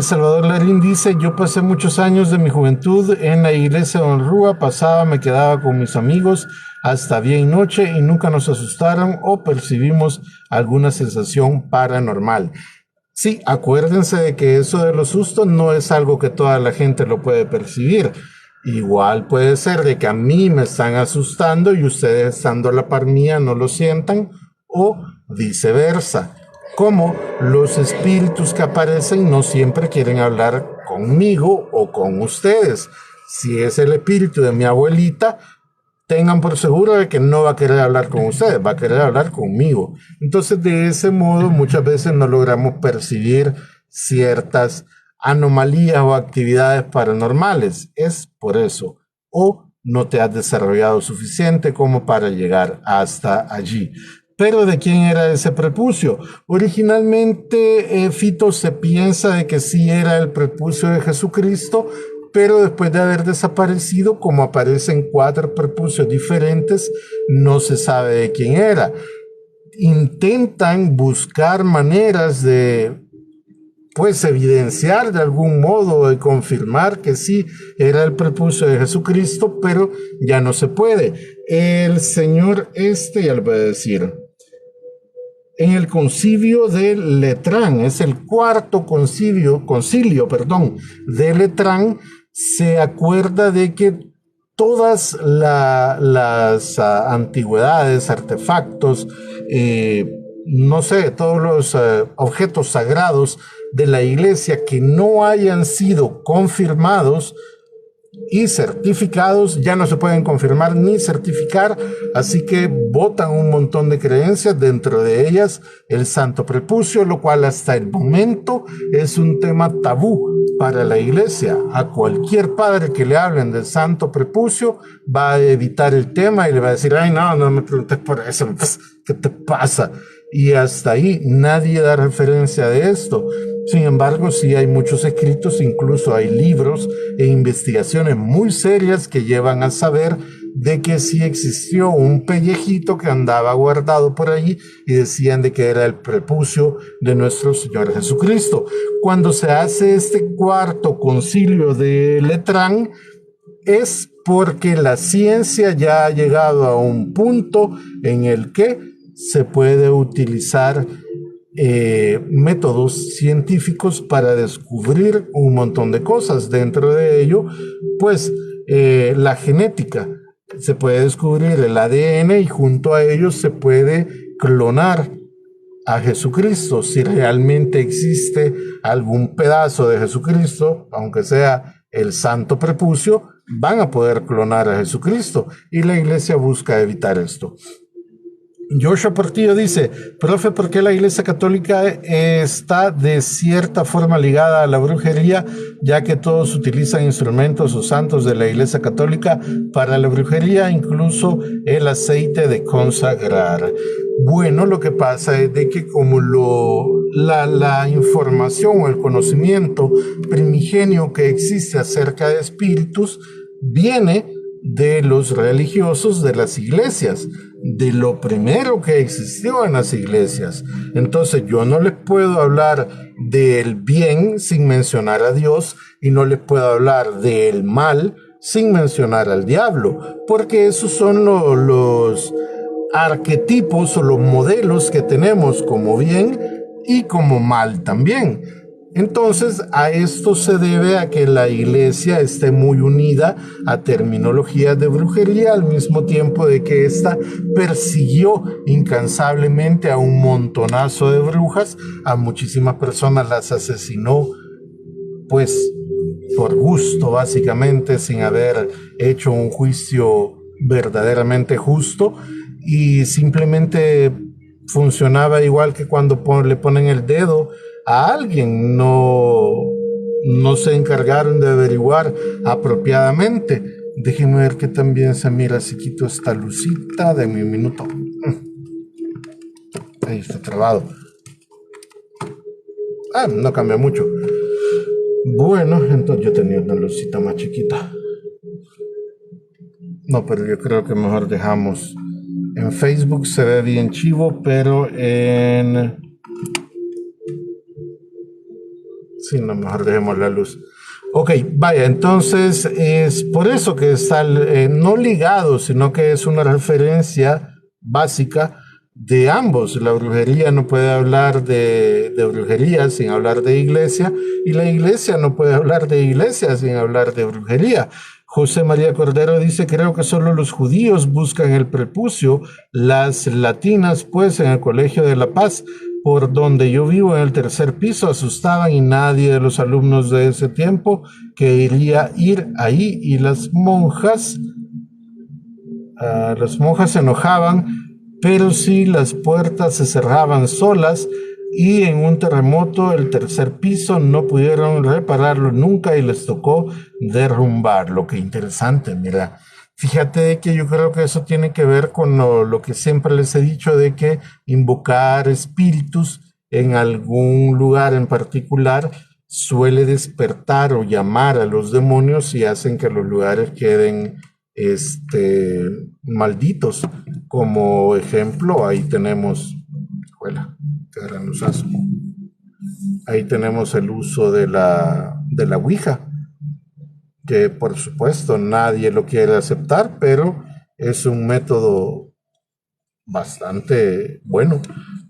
Salvador Larín dice, yo pasé muchos años de mi juventud en la iglesia de Don Rúa, pasaba, me quedaba con mis amigos hasta día y noche y nunca nos asustaron o percibimos alguna sensación paranormal. Sí, acuérdense de que eso de los sustos no es algo que toda la gente lo puede percibir. Igual puede ser de que a mí me están asustando y ustedes estando a la par mía no lo sientan o viceversa. Como los espíritus que aparecen no siempre quieren hablar conmigo o con ustedes. Si es el espíritu de mi abuelita, tengan por seguro de que no va a querer hablar con ustedes, va a querer hablar conmigo. Entonces, de ese modo, muchas veces no logramos percibir ciertas anomalías o actividades paranormales. Es por eso. O no te has desarrollado suficiente como para llegar hasta allí. Pero ¿de quién era ese prepucio? Originalmente, Fito, se piensa de que sí era el prepucio de Jesucristo, pero después de haber desaparecido, como aparecen 4 prepucios diferentes, no se sabe de quién era. Intentan buscar maneras de, pues, evidenciar de algún modo, de confirmar que sí era el prepucio de Jesucristo, pero ya no se puede. El señor ya le voy a decir, en el concilio de Letrán, es el cuarto concilio, de Letrán, se acuerda de que todas las antigüedades, artefactos, no sé, todos los objetos sagrados de la iglesia que no hayan sido confirmados y certificados ya no se pueden confirmar ni certificar, así que botan un montón de creencias, dentro de ellas el santo prepucio, lo cual hasta el momento es un tema tabú para la iglesia. A cualquier padre que le hablen del santo prepucio va a evitar el tema y le va a decir, ay, no me preguntes por eso, ¿qué te pasa? Y hasta ahí nadie da referencia de esto. Sin embargo, sí hay muchos escritos, incluso hay libros e investigaciones muy serias que llevan a saber de que sí existió un pellejito que andaba guardado por allí y decían de que era el prepucio de nuestro Señor Jesucristo. Cuando se hace este cuarto concilio de Letrán, es porque la ciencia ya ha llegado a un punto en el que se puede utilizar métodos científicos para descubrir un montón de cosas. Dentro de ello, pues, la genética. Se puede descubrir el ADN y junto a ello se puede clonar a Jesucristo. Si realmente existe algún pedazo de Jesucristo, aunque sea el santo prepucio, van a poder clonar a Jesucristo. Y la iglesia busca evitar esto. Joshua Portillo dice, profe, ¿por qué la Iglesia Católica está de cierta forma ligada a la brujería, ya que todos utilizan instrumentos o santos de la Iglesia Católica para la brujería, incluso el aceite de consagrar? Bueno, lo que pasa es de que como la información o el conocimiento primigenio que existe acerca de espíritus viene de los religiosos de las iglesias, de lo primero que existió en las iglesias. Entonces yo no les puedo hablar del bien sin mencionar a Dios y no les puedo hablar del mal sin mencionar al diablo, porque esos son los arquetipos o los modelos que tenemos como bien y como mal también. Entonces, a esto se debe a que la iglesia esté muy unida a terminologías de brujería, al mismo tiempo de que ésta persiguió incansablemente a un montonazo de brujas, a muchísimas personas las asesinó, pues, por gusto, básicamente, sin haber hecho un juicio verdaderamente justo, y simplemente funcionaba igual que cuando le ponen el dedo a alguien, no se encargaron de averiguar apropiadamente. Déjenme ver que también se mira si quito esta lucita de mi minuto. Ahí está trabado. No cambia mucho. Bueno, entonces yo tenía una lucita más chiquita. No, pero yo creo que mejor dejamos. En Facebook se ve bien chivo, pero en Sí, no, mejor dejemos la luz. Ok, vaya, entonces es por eso que está no ligado, sino que es una referencia básica de ambos. La brujería no puede hablar de brujería sin hablar de iglesia, y la iglesia no puede hablar de iglesia sin hablar de brujería. José María Cordero dice, creo que solo los judíos buscan el prepucio, las latinas pues en el Colegio de la Paz, por donde yo vivo en el tercer piso, asustaban y nadie de los alumnos de ese tiempo quería ir ahí, y las monjas se enojaban, pero sí las puertas se cerraban solas, y en un terremoto el tercer piso no pudieron repararlo nunca y les tocó derrumbarlo. Qué interesante, mira. Fíjate que yo creo que eso tiene que ver con lo que siempre les he dicho de que invocar espíritus en algún lugar en particular suele despertar o llamar a los demonios y hacen que los lugares queden malditos. Como ejemplo, ahí tenemos, juela, qué gran usazo. Ahí tenemos el uso de la Ouija, que por supuesto nadie lo quiere aceptar, pero es un método bastante bueno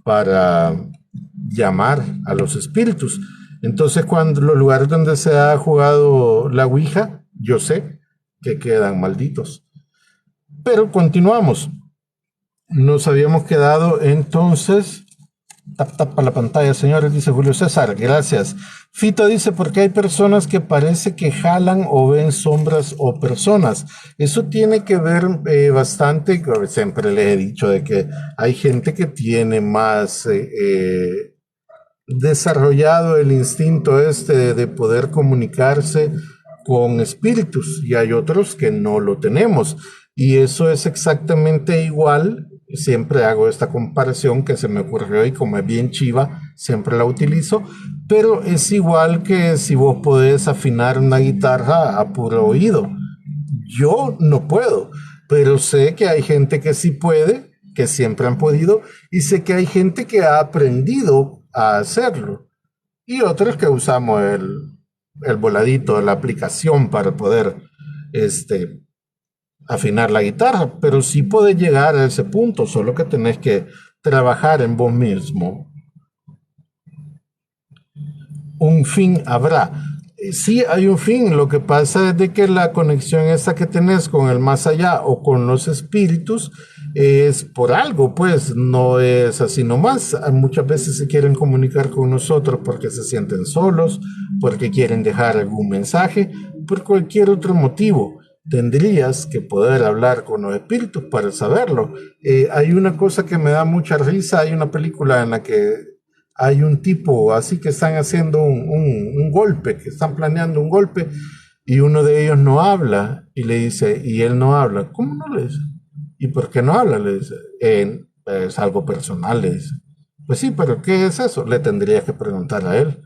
para llamar a los espíritus. Entonces, cuando los lugares donde se ha jugado la Ouija, yo sé que quedan malditos. Pero continuamos. Nos habíamos quedado entonces. Tapa la pantalla, señores, dice Julio César. Gracias. Fito dice, porque hay personas que parece que jalan o ven sombras o personas. Eso tiene que ver bastante, siempre les he dicho de que hay gente que tiene más desarrollado el instinto de poder comunicarse con espíritus, y hay otros que no lo tenemos. Y eso es exactamente igual. Siempre hago esta comparación que se me ocurrió y como es bien chiva, siempre la utilizo, pero es igual que si vos podés afinar una guitarra a puro oído. Yo no puedo, pero sé que hay gente que sí puede, que siempre han podido, y sé que hay gente que ha aprendido a hacerlo, y otros que usamos el voladito, la aplicación para poder afinar la guitarra, pero sí podés llegar a ese punto, solo que tenés que trabajar en vos mismo. Un fin habrá. Sí hay un fin, lo que pasa es de que la conexión esa que tenés con el más allá o con los espíritus es por algo, pues no es así nomás. Muchas veces se quieren comunicar con nosotros porque se sienten solos, porque quieren dejar algún mensaje, por cualquier otro motivo. Tendrías que poder hablar con los espíritus para saberlo. Hay una cosa que me da mucha risa, hay una película en la que hay un tipo así que están haciendo un golpe, que están planeando un golpe, y uno de ellos no habla y le dice, y él no habla. ¿Cómo no le dice? ¿Y por qué no habla? Le dice, es algo personal, le dice. Pues sí, pero ¿qué es eso? Le tendrías que preguntar a él.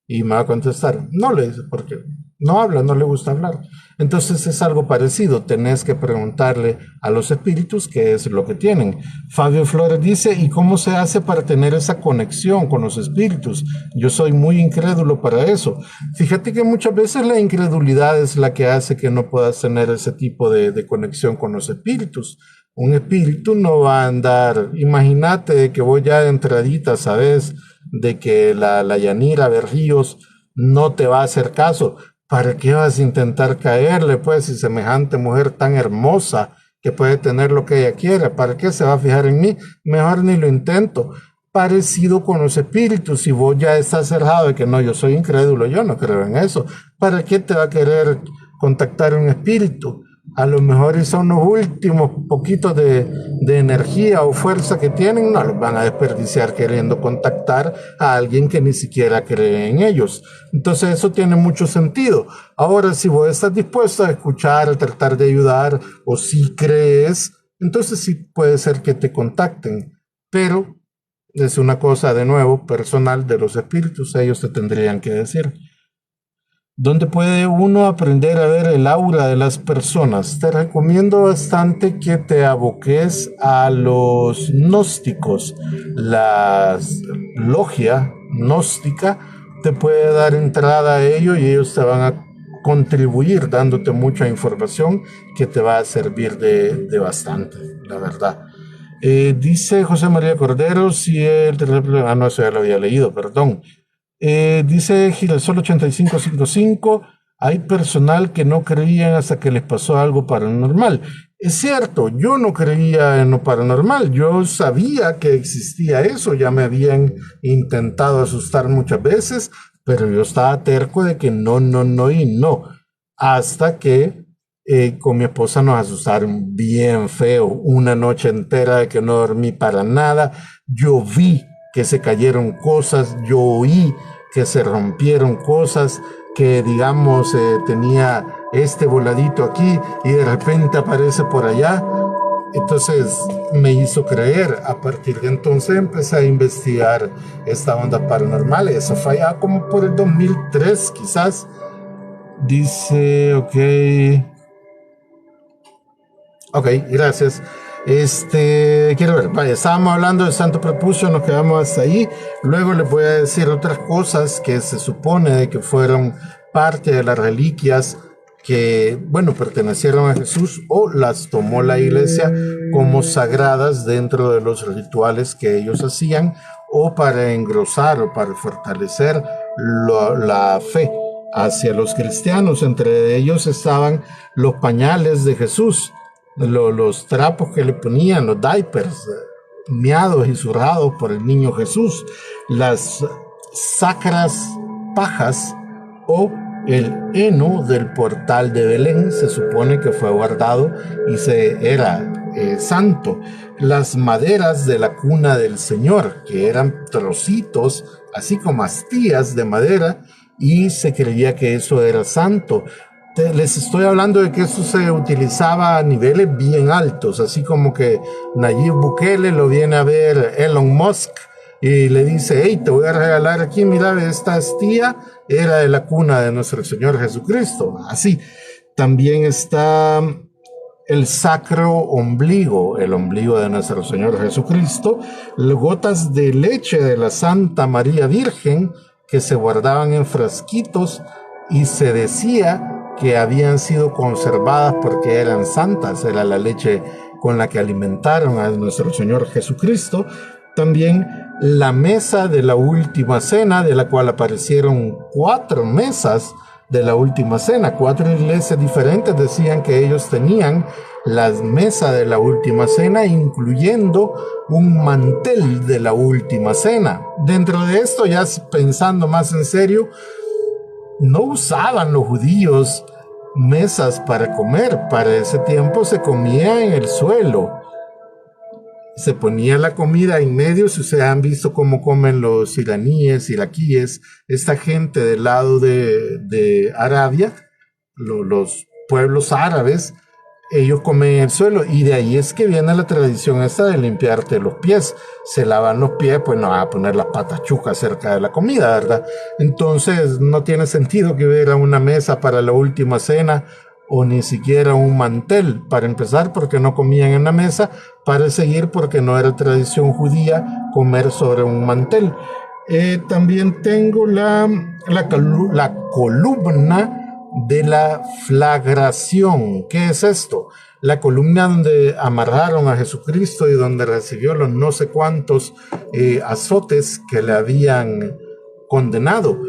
Y me va a contestar, no, le dice, porque no habla, no le gusta hablar. Entonces es algo parecido, tenés que preguntarle a los espíritus qué es lo que tienen. Fabio Flores dice, ¿y cómo se hace para tener esa conexión con los espíritus? Yo soy muy incrédulo para eso. Fíjate que muchas veces la incredulidad es la que hace que no puedas tener ese tipo de conexión con los espíritus. Un espíritu no va a andar, imagínate que vos ya de entradita sabes de que la Yanira Berríos no te va a hacer caso. ¿Para qué vas a intentar caerle, pues, si semejante mujer tan hermosa que puede tener lo que ella quiera? ¿Para qué se va a fijar en mí? Mejor ni lo intento. Parecido con los espíritus, si vos ya estás cerrado de que no, yo soy incrédulo, yo no creo en eso. ¿Para qué te va a querer contactar un espíritu? A lo mejor son los últimos poquitos de energía o fuerza que tienen, no los van a desperdiciar queriendo contactar a alguien que ni siquiera cree en ellos. Entonces eso tiene mucho sentido. Ahora, si vos estás dispuesto a escuchar, a tratar de ayudar, o si crees, entonces sí puede ser que te contacten. Pero es una cosa, de nuevo, personal de los espíritus, ellos te tendrían que decir. ¿Dónde puede uno aprender a ver el aura de las personas? Te recomiendo bastante que te aboques a los gnósticos. La logia gnóstica te puede dar entrada a ello y ellos te van a contribuir dándote mucha información que te va a servir de bastante, la verdad. Dice José María Cordero, si el... Ah, no, eso ya lo había leído, perdón. Dice Girasol 8555, hay personal que no creían hasta que les pasó algo paranormal. Es cierto, yo no creía en lo paranormal, yo sabía que existía eso, ya me habían intentado asustar muchas veces, pero yo estaba terco de que no, no, no y no, hasta que con mi esposa nos asustaron bien feo, una noche entera de que no dormí para nada, yo vi que se cayeron cosas, yo oí que se rompieron cosas, que digamos tenía este voladito aquí y de repente aparece por allá. Entonces me hizo creer. A partir de entonces empecé a investigar esta onda paranormal. Eso fue ya como por el 2003 quizás. Dice, ok, gracias. Quiero ver, vaya, estábamos hablando del Santo Prepucio, nos quedamos hasta ahí. Luego les voy a decir otras cosas que se supone de que fueron parte de las reliquias que, bueno, pertenecieron a Jesús o las tomó la iglesia como sagradas dentro de los rituales que ellos hacían o para engrosar o para fortalecer la fe hacia los cristianos. Entre ellos estaban los pañales de Jesús, los trapos que le ponían, los diapers, miados y zurrados por el niño Jesús, las sacras pajas o el heno del portal de Belén, se supone que fue guardado y era santo. Las maderas de la cuna del Señor, que eran trocitos, así como astillas de madera, y se creía que eso era santo. Les estoy hablando de que eso se utilizaba a niveles bien altos, así como que Nayib Bukele lo viene a ver Elon Musk y le dice, hey, te voy a regalar aquí, mira, esta astilla era de la cuna de nuestro Señor Jesucristo. Así, también está el sacro ombligo, el ombligo de nuestro Señor Jesucristo, gotas de leche de la Santa María Virgen que se guardaban en frasquitos y se decía que habían sido conservadas porque eran santas, era la leche con la que alimentaron a nuestro Señor Jesucristo. También la mesa de la última cena, de la cual aparecieron 4 mesas de la última cena. 4 iglesias diferentes decían que ellos tenían la mesa de la última cena, incluyendo un mantel de la última cena. Dentro de esto, ya pensando más en serio, no usaban los judíos mesas para comer. Para ese tiempo se comía en el suelo. Se ponía la comida en medio. Si ustedes han visto cómo comen los iraníes, iraquíes, esta gente del lado de Arabia, los pueblos árabes, ellos comen en el suelo, y de ahí es que viene la tradición esta de limpiarte los pies. Se lavan los pies, pues no van a poner las patas chucas cerca de la comida, ¿verdad? Entonces no tiene sentido que hubiera una mesa para la última cena o ni siquiera un mantel, para empezar porque no comían en la mesa, para seguir porque no era tradición judía comer sobre un mantel. También tengo la columna de la flagración. ¿Qué es esto? La columna donde amarraron a Jesucristo y donde recibió los no sé cuántos azotes que le habían condenado.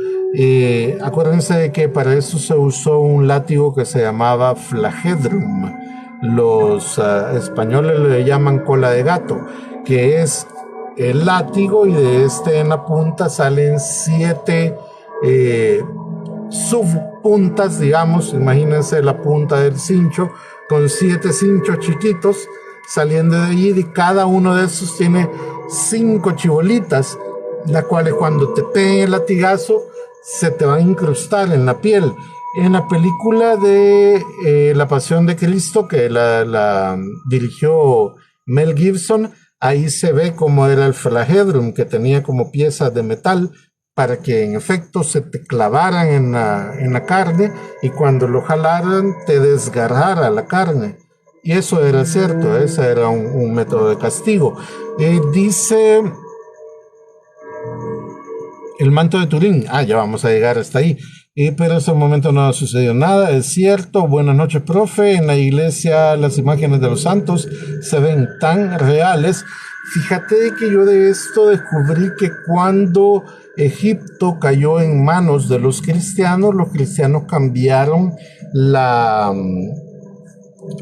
Acuérdense de que para eso se usó un látigo que se llamaba flagedrum. Los españoles le llaman cola de gato, que es el látigo, y de en la punta salen 7 subpuntas, digamos. Imagínense la punta del cincho con 7 cinchos chiquitos saliendo de allí, y cada uno de esos tiene 5 chibolitas, las cuales cuando te peguen el latigazo se te van a incrustar en la piel. En la película de La Pasión de Cristo, que la dirigió Mel Gibson, ahí se ve cómo era el flagedrum, que tenía como piezas de metal para que en efecto se te clavaran en la carne, y cuando lo jalaran te desgarrara la carne. Y eso era cierto, ese era un método de castigo. Dice El manto de Turín. Ya vamos a llegar hasta ahí. Pero en ese momento no ha sucedido nada, es cierto. Buenas noches, profe. En la iglesia las imágenes de los santos se ven tan reales. Fíjate de que yo de esto descubrí que cuando Egipto cayó en manos de los cristianos cambiaron la,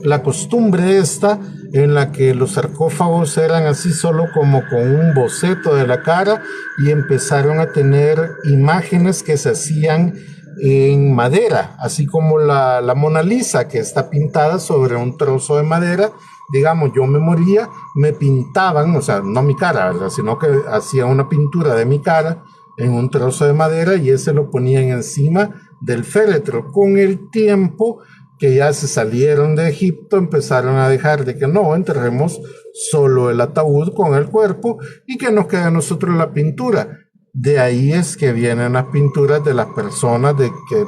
la costumbre esta en la que los sarcófagos eran así solo como con un boceto de la cara y empezaron a tener imágenes que se hacían en madera, así como la Mona Lisa que está pintada sobre un trozo de madera. Digamos, yo me moría, me pintaban, o sea, no mi cara, ¿verdad? Sino que hacía una pintura de mi cara en un trozo de madera y ese lo ponían encima del féretro. Con el tiempo que ya se salieron de Egipto, empezaron a dejar de que no, enterremos solo el ataúd con el cuerpo y que nos quede a nosotros la pintura. De ahí es que vienen las pinturas de las personas,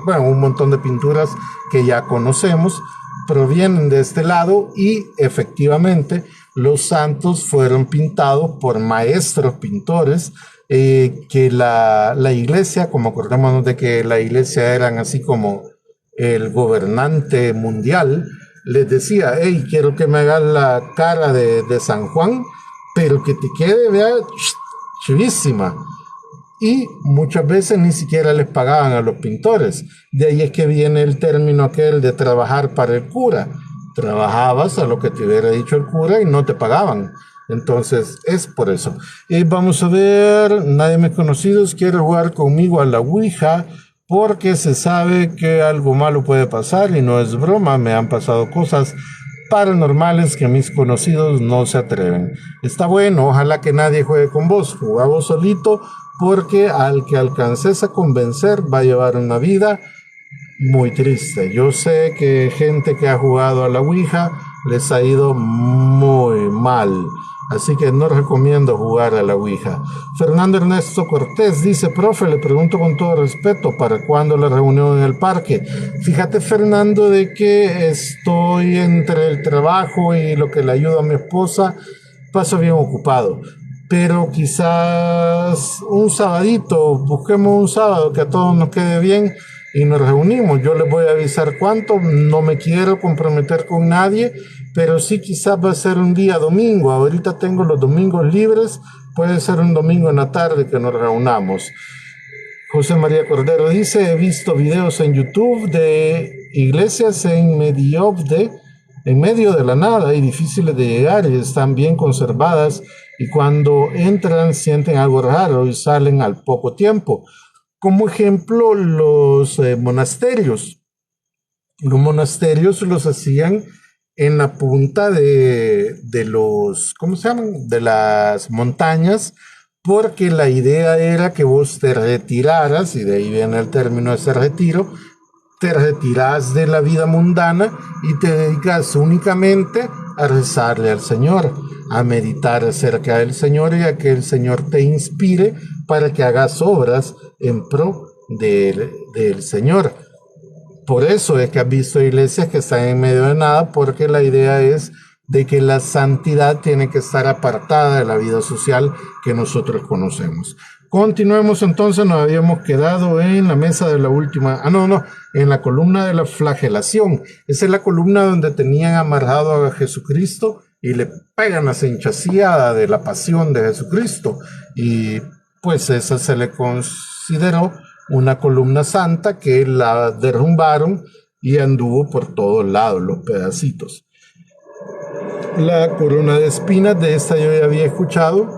bueno, un montón de pinturas que ya conocemos, provienen de este lado y efectivamente santos fueron pintados por maestros pintores, que la iglesia, como acordémonos de que la iglesia eran así como el gobernante mundial, les decía, hey, quiero que me hagas la cara de San Juan, pero que te quede, vea, chivísima. Y muchas veces ni siquiera les pagaban a los pintores. De ahí es que viene el término aquel de trabajar para el cura. Trabajabas a lo que te hubiera dicho el cura y no te pagaban. Entonces es por eso. Vamos a ver, nadie me conocidos quiere jugar conmigo a la Ouija porque se sabe que algo malo puede pasar y no es broma, me han pasado cosas paranormales que mis conocidos no se atreven. Está bueno, ojalá que nadie juegue con vos, jugá vos solito, porque al que alcances a convencer va a llevar una vida muy triste. Yo sé que gente que ha jugado a la Ouija les ha ido muy mal. Así que no recomiendo jugar a la Ouija. Fernando Ernesto Cortés dice, profe, le pregunto con todo respeto, ¿para cuándo la reunión en el parque? Fíjate, Fernando, de que estoy entre el trabajo y lo que le ayudo a mi esposa, paso bien ocupado. Pero quizás un sabadito, busquemos un sábado que a todos nos quede bien y nos reunimos. Yo les voy a avisar cuánto, no me quiero comprometer con nadie, pero sí quizás va a ser un día domingo. Ahorita tengo los domingos libres, puede ser un domingo en la tarde que nos reunamos. José María Cordero dice, he visto videos en YouTube de iglesias en medio de la nada y difíciles de llegar y están bien conservadas y cuando entran sienten algo raro y salen al poco tiempo. Como ejemplo, los monasterios. Los monasterios los hacían en la punta de los, ¿cómo se llaman? De las montañas, porque la idea era que vos te retiraras, y de ahí viene el término de ese retiro, te retiras de la vida mundana y te dedicas únicamente a rezarle al Señor, a meditar acerca del Señor y a que el Señor te inspire para que hagas obras en pro del Señor. Por eso es que has visto iglesias que están en medio de nada, porque la idea es de que la santidad tiene que estar apartada de la vida social que nosotros conocemos. Continuemos entonces, nos habíamos quedado en la mesa de la última, en la columna de la flagelación. Esa es la columna donde tenían amarrado a Jesucristo y le pegan la cinchaciada de la pasión de Jesucristo. Y pues esa se le consideró una columna santa que la derrumbaron y anduvo por todos lados los pedacitos. La corona de espinas, de esta yo ya había escuchado.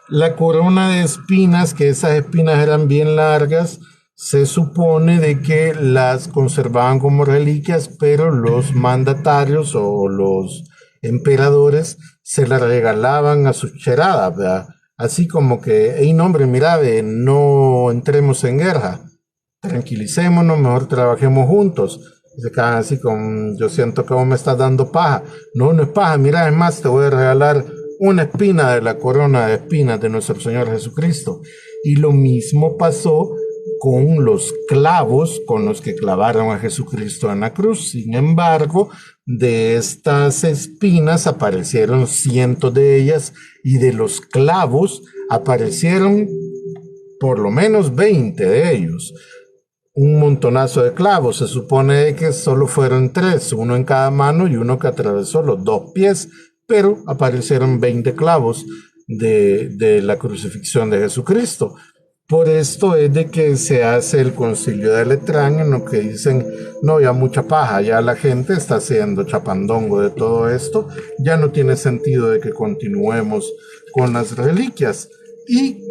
La corona de espinas, que esas espinas eran bien largas, se supone de que las conservaban como reliquias, pero los mandatarios o los emperadores se las regalaban a sus cheradas, ¿verdad? Así como que, hey, no, hombre, mira, no entremos en guerra, tranquilicémonos, mejor trabajemos juntos. Se quedan así como, yo siento que vos me estás dando paja. No, no es paja, mira, es más, te voy a regalar una espina de la corona de espinas de nuestro Señor Jesucristo. Y lo mismo pasó con los clavos con los que clavaron a Jesucristo en la cruz. Sin embargo, de estas espinas aparecieron cientos de ellas y de los clavos aparecieron por lo menos 20 de ellos. Un montonazo de clavos. Se supone que solo fueron 3, uno en cada mano y uno que atravesó los 2 pies, pero aparecieron 20 clavos de la crucifixión de Jesucristo. Por esto es de que se hace el concilio de Letrán, en lo que dicen, no, ya mucha paja, ya la gente está haciendo chapandongo de todo esto, ya no tiene sentido de que continuemos con las reliquias. Y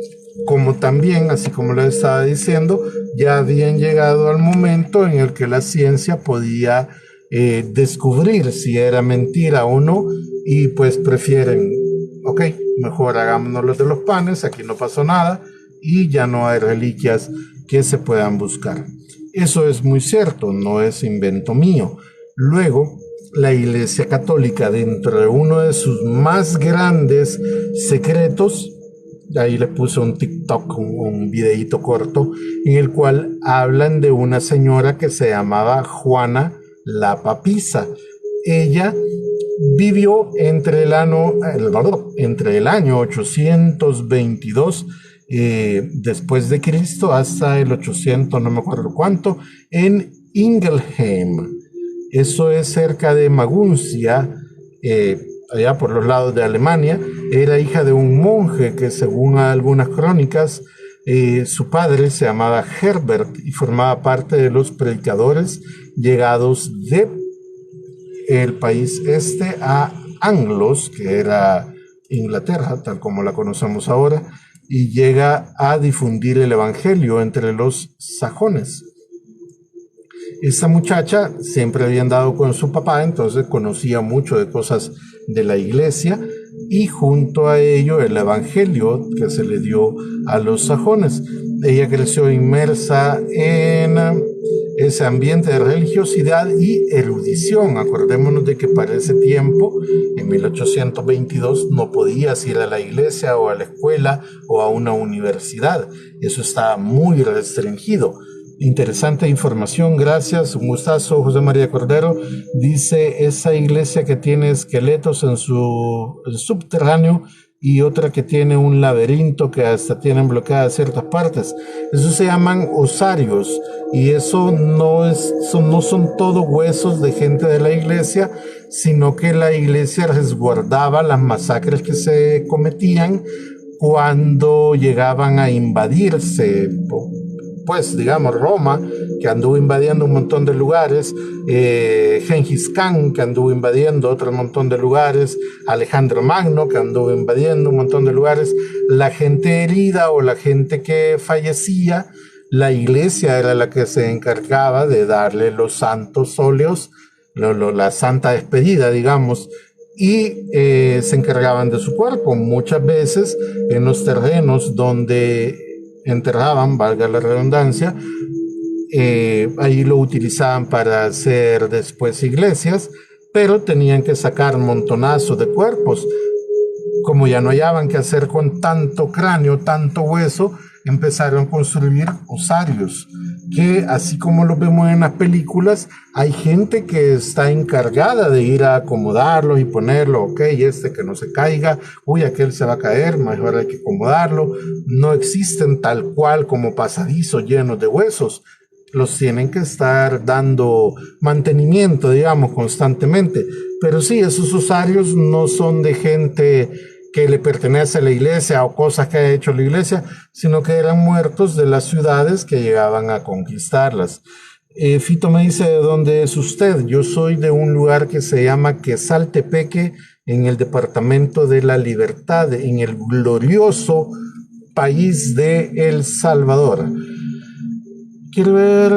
como también, así como les estaba diciendo, ya habían llegado al momento en el que la ciencia podía descubrir si era mentira o no, y pues prefieren, ok, mejor hagámonos de los panes, aquí no pasó nada, y ya no hay reliquias que se puedan buscar. Eso es muy cierto, no es invento mío. Luego, la Iglesia Católica, dentro de uno de sus más grandes secretos, ahí le puse un TikTok, un videíto corto, en el cual hablan de una señora que se llamaba Juana la Papisa. Ella vivió entre el año 822 después de Cristo hasta el 800, no me acuerdo cuánto, en Ingelheim. Eso es cerca de Maguncia, allá por los lados de Alemania. Era hija de un monje que, según algunas crónicas, su padre se llamaba Herbert y formaba parte de los predicadores llegados de el país este a Anglos, que era Inglaterra, tal como la conocemos ahora, y llega a difundir el evangelio entre los sajones. Esta muchacha siempre había andado con su papá, entonces conocía mucho de cosas de la iglesia, y junto a ello el evangelio que se le dio a los sajones. Ella creció inmersa en ese ambiente de religiosidad y erudición. Acordémonos de que para ese tiempo, en 1822, no podías ir a la iglesia o a la escuela o a una universidad. Eso estaba muy restringido. Interesante información, gracias, un gustazo. José María Cordero dice: esa iglesia que tiene esqueletos en su subterráneo y otra que tiene un laberinto que hasta tienen bloqueadas ciertas partes. Eso se llaman osarios, y eso no son todo huesos de gente de la iglesia, sino que la iglesia resguardaba las masacres que se cometían cuando llegaban a invadirse, pues digamos Roma, que anduvo invadiendo un montón de lugares, Gengis Khan, que anduvo invadiendo otro montón de lugares, Alejandro Magno, que anduvo invadiendo un montón de lugares. La gente herida o la gente que fallecía, la iglesia era la que se encargaba de darle los santos óleos, la santa despedida, digamos, y se encargaban de su cuerpo. Muchas veces en los terrenos donde enterraban, valga la redundancia, ahí lo utilizaban para hacer después iglesias, pero tenían que sacar montonazos de cuerpos. Como ya no hallaban qué hacer con tanto cráneo, tanto hueso, empezaron a construir osarios, que así como lo vemos en las películas, hay gente que está encargada de ir a acomodarlo y ponerlo, ok, este que no se caiga, uy, aquel se va a caer, mejor hay que acomodarlo. No existen tal cual como pasadizos llenos de huesos, los tienen que estar dando mantenimiento, digamos, constantemente. Pero sí, esos osarios no son de gente que le pertenece a la iglesia o cosas que ha hecho la iglesia, sino que eran muertos de las ciudades que llegaban a conquistarlas. Fito me dice: ¿de dónde es usted? Yo soy de un lugar que se llama Quesaltepeque, en el departamento de La Libertad, en el glorioso país de El Salvador. Quiero ver...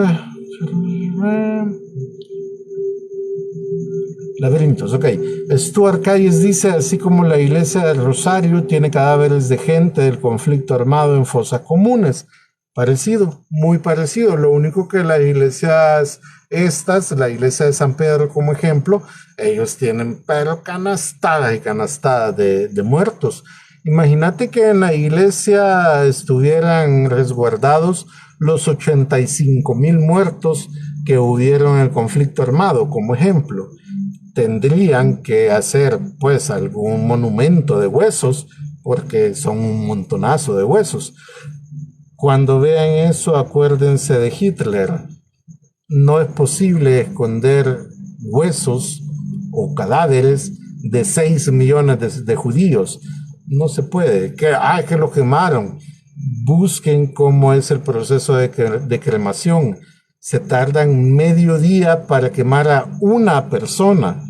laberintos, ok. Stuart Calles dice: así como la iglesia del Rosario tiene cadáveres de gente del conflicto armado en fosas comunes. Parecido, muy parecido. Lo único que las iglesias la iglesia de San Pedro como ejemplo, ellos tienen pero canastadas y canastadas de muertos. Imagínate que en la iglesia estuvieran resguardados los 85,000 muertos que hubieron en el conflicto armado, como ejemplo. Tendrían que hacer pues algún monumento de huesos, porque son un montonazo de huesos. Cuando vean eso, acuérdense de Hitler. No es posible esconder huesos o cadáveres de 6 millones de judíos. No se puede. Que lo quemaron. Busquen cómo es el proceso de cremación. Se tardan medio día para quemar a una persona.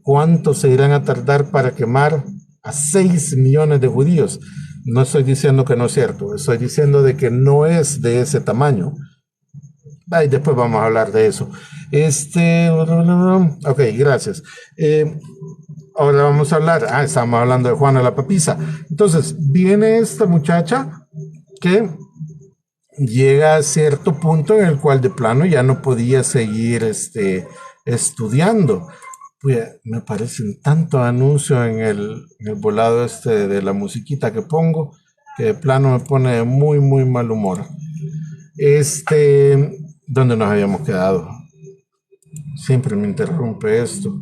¿Cuánto se irán a tardar para quemar a 6 millones de judíos? No estoy diciendo que no es cierto, estoy diciendo de que no es de ese tamaño. Ay, después vamos a hablar de eso. Ok, gracias. Ahora vamos a hablar, estamos hablando de Juana la Papisa. Entonces, viene esta muchacha que llega a cierto punto en el cual de plano ya no podía seguir estudiando. Pues me parecen tantos anuncios en el volado de la musiquita que pongo, que de plano me pone de muy, muy mal humor. ¿Dónde nos habíamos quedado? Siempre me interrumpe esto.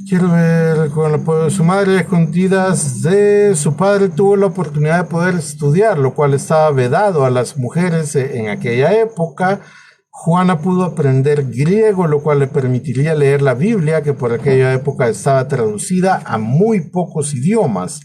Quiero ver, con el apoyo de su madre, escondidas de su padre, tuvo la oportunidad de poder estudiar, lo cual estaba vedado a las mujeres en aquella época. Juana pudo aprender griego, lo cual le permitiría leer la Biblia, que por aquella época estaba traducida a muy pocos idiomas.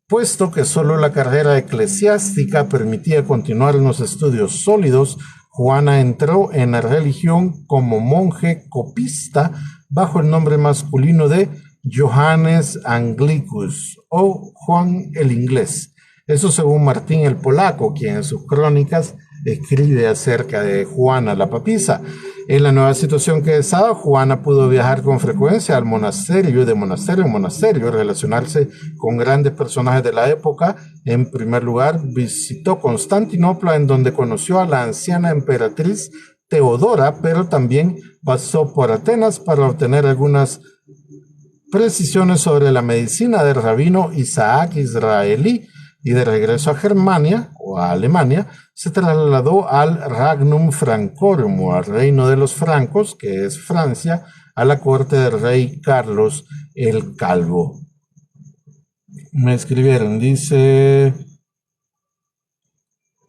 Puesto que solo la carrera eclesiástica permitía continuar los estudios sólidos, Juana entró en la religión como monje copista bajo el nombre masculino de Johannes Anglicus o Juan el Inglés. Eso según Martín el Polaco, quien en sus crónicas escribe acerca de Juana la Papisa. En la nueva situación que estaba, Juana pudo viajar con frecuencia al monasterio, de monasterio en monasterio, relacionarse con grandes personajes de la época. En primer lugar, visitó Constantinopla, en donde conoció a la anciana emperatriz Teodora, pero también pasó por Atenas para obtener algunas precisiones sobre la medicina del rabino Isaac Israelí, y de regreso a Germania o a Alemania se trasladó al Regnum Francorum, o al reino de los francos, que es Francia, a la corte del rey Carlos el Calvo. Me escribieron, dice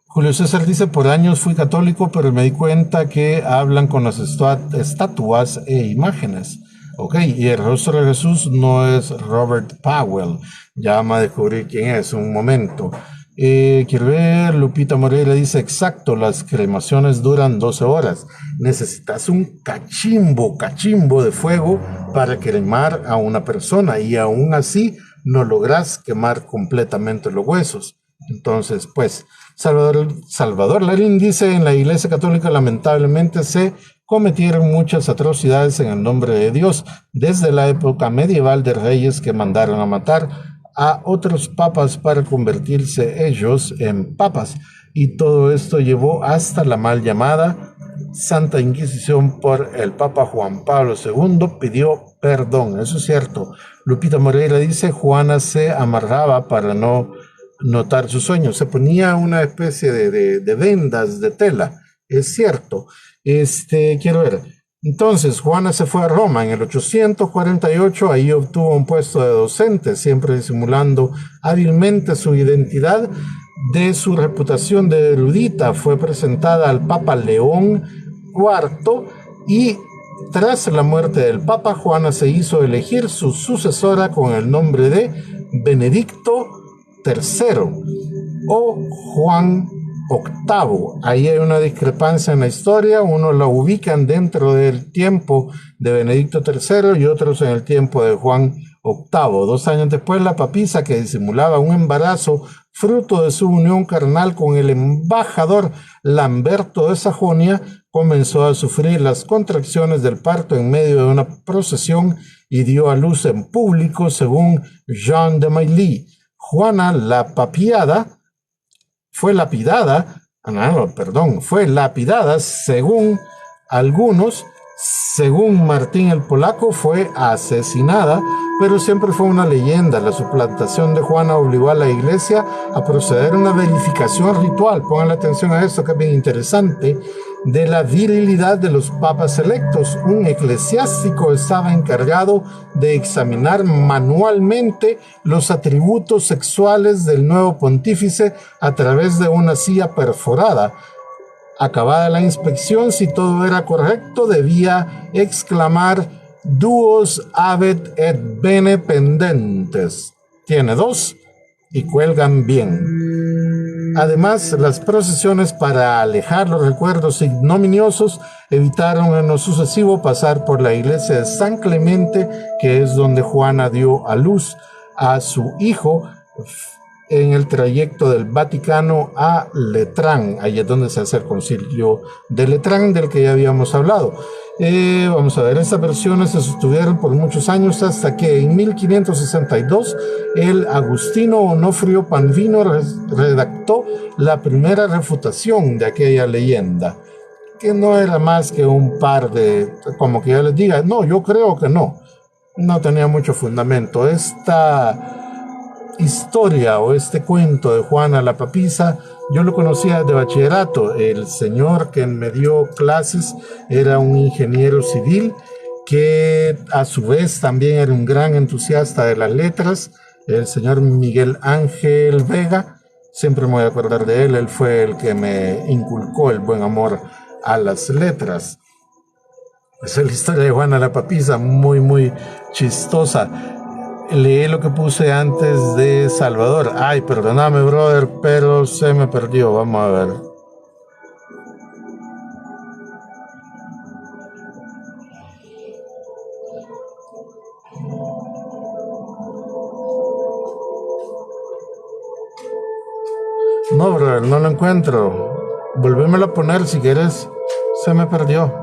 Julio César, dice: por años fui católico, pero me di cuenta que hablan con las estatuas e imágenes. Ok, y el rostro de Jesús no es Robert Powell. Ya vamos a descubrir quién es, un momento. Quiero ver, Lupita Moreira dice: exacto, las cremaciones duran 12 horas. Necesitas un cachimbo de fuego para cremar a una persona, y aún así no logras quemar completamente los huesos. Entonces, pues, Salvador Larín dice: en la Iglesia Católica lamentablemente se cometieron muchas atrocidades en el nombre de Dios, desde la época medieval de reyes que mandaron a matar a otros papas para convertirse ellos en papas, y todo esto llevó hasta la mal llamada Santa Inquisición por el Papa Juan Pablo II, pidió perdón. Eso es cierto. Lupita Moreira dice: Juana se amarraba para no notar sus sueños, se ponía una especie de vendas de tela. Es cierto. Quiero ver. Entonces, Juana se fue a Roma en el 848, ahí obtuvo un puesto de docente, siempre disimulando hábilmente su identidad. De su reputación de erudita, fue presentada al Papa León IV, y tras la muerte del Papa, Juana se hizo elegir su sucesora con el nombre de Benedicto III o Juan VIII. Ahí hay una discrepancia en la historia, unos la ubican dentro del tiempo de Benedicto III y otros en el tiempo de Juan VIII. 2 años después, la papisa, que disimulaba un embarazo fruto de su unión carnal con el embajador Lamberto de Sajonia, comenzó a sufrir las contracciones del parto en medio de una procesión y dio a luz en público, según Jean de Mailly. Juana la Papiada fue lapidada según algunos. Según Martín el Polaco, fue asesinada pero siempre fue una leyenda. La suplantación de Juana obligó a la iglesia a proceder a una verificación ritual, pongan atención a esto que es bien interesante, de la virilidad de los papas electos. Un eclesiástico estaba encargado de examinar manualmente los atributos sexuales del nuevo pontífice a través de una silla perforada. Acabada la inspección, si todo era correcto, debía exclamar duos habet et bene pendentes. Tiene dos y cuelgan bien. Además, las procesiones para alejar los recuerdos ignominiosos evitaron en lo sucesivo pasar por la iglesia de San Clemente, que es donde Juana dio a luz a su hijo en el trayecto del Vaticano a Letrán. Ahí es donde se hace el concilio de Letrán, del que ya habíamos hablado. Vamos a ver, estas versiones se sostuvieron por muchos años hasta que en 1562 el Agustino Onofrio Panvino redactó la primera refutación de aquella leyenda, que no era más que un par de, como que yo les diga, no, yo creo que no tenía mucho fundamento. Esta historia o este cuento de Juana la Papisa, yo lo conocía de bachillerato. El señor que me dio clases era un ingeniero civil que a su vez también era un gran entusiasta de las letras, el señor Miguel Ángel Vega. Siempre me voy a acordar de él. Él fue el que me inculcó el buen amor a las letras. Esa es la historia de Juana la Papisa, muy muy chistosa. Leí lo que puse antes de Salvador. Ay, perdóname, brother, pero se me perdió. Vamos a ver. No, brother, no lo encuentro. Volvémelo a poner si quieres. Se me perdió.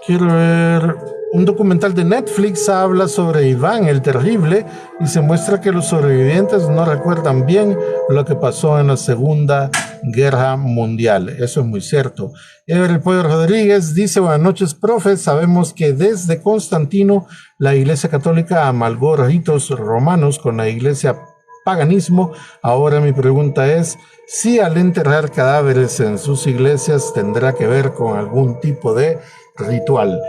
Quiero ver. Un documental de Netflix habla sobre Iván el Terrible y se muestra que los sobrevivientes no recuerdan bien lo que pasó en la Segunda Guerra Mundial. Eso es muy cierto. Ever el Pollo Rodríguez dice: buenas noches, profe. Sabemos que desde Constantino la Iglesia Católica amalgó ritos romanos con la Iglesia paganismo. Ahora mi pregunta es si al enterrar cadáveres en sus iglesias tendrá que ver con algún tipo de ritual.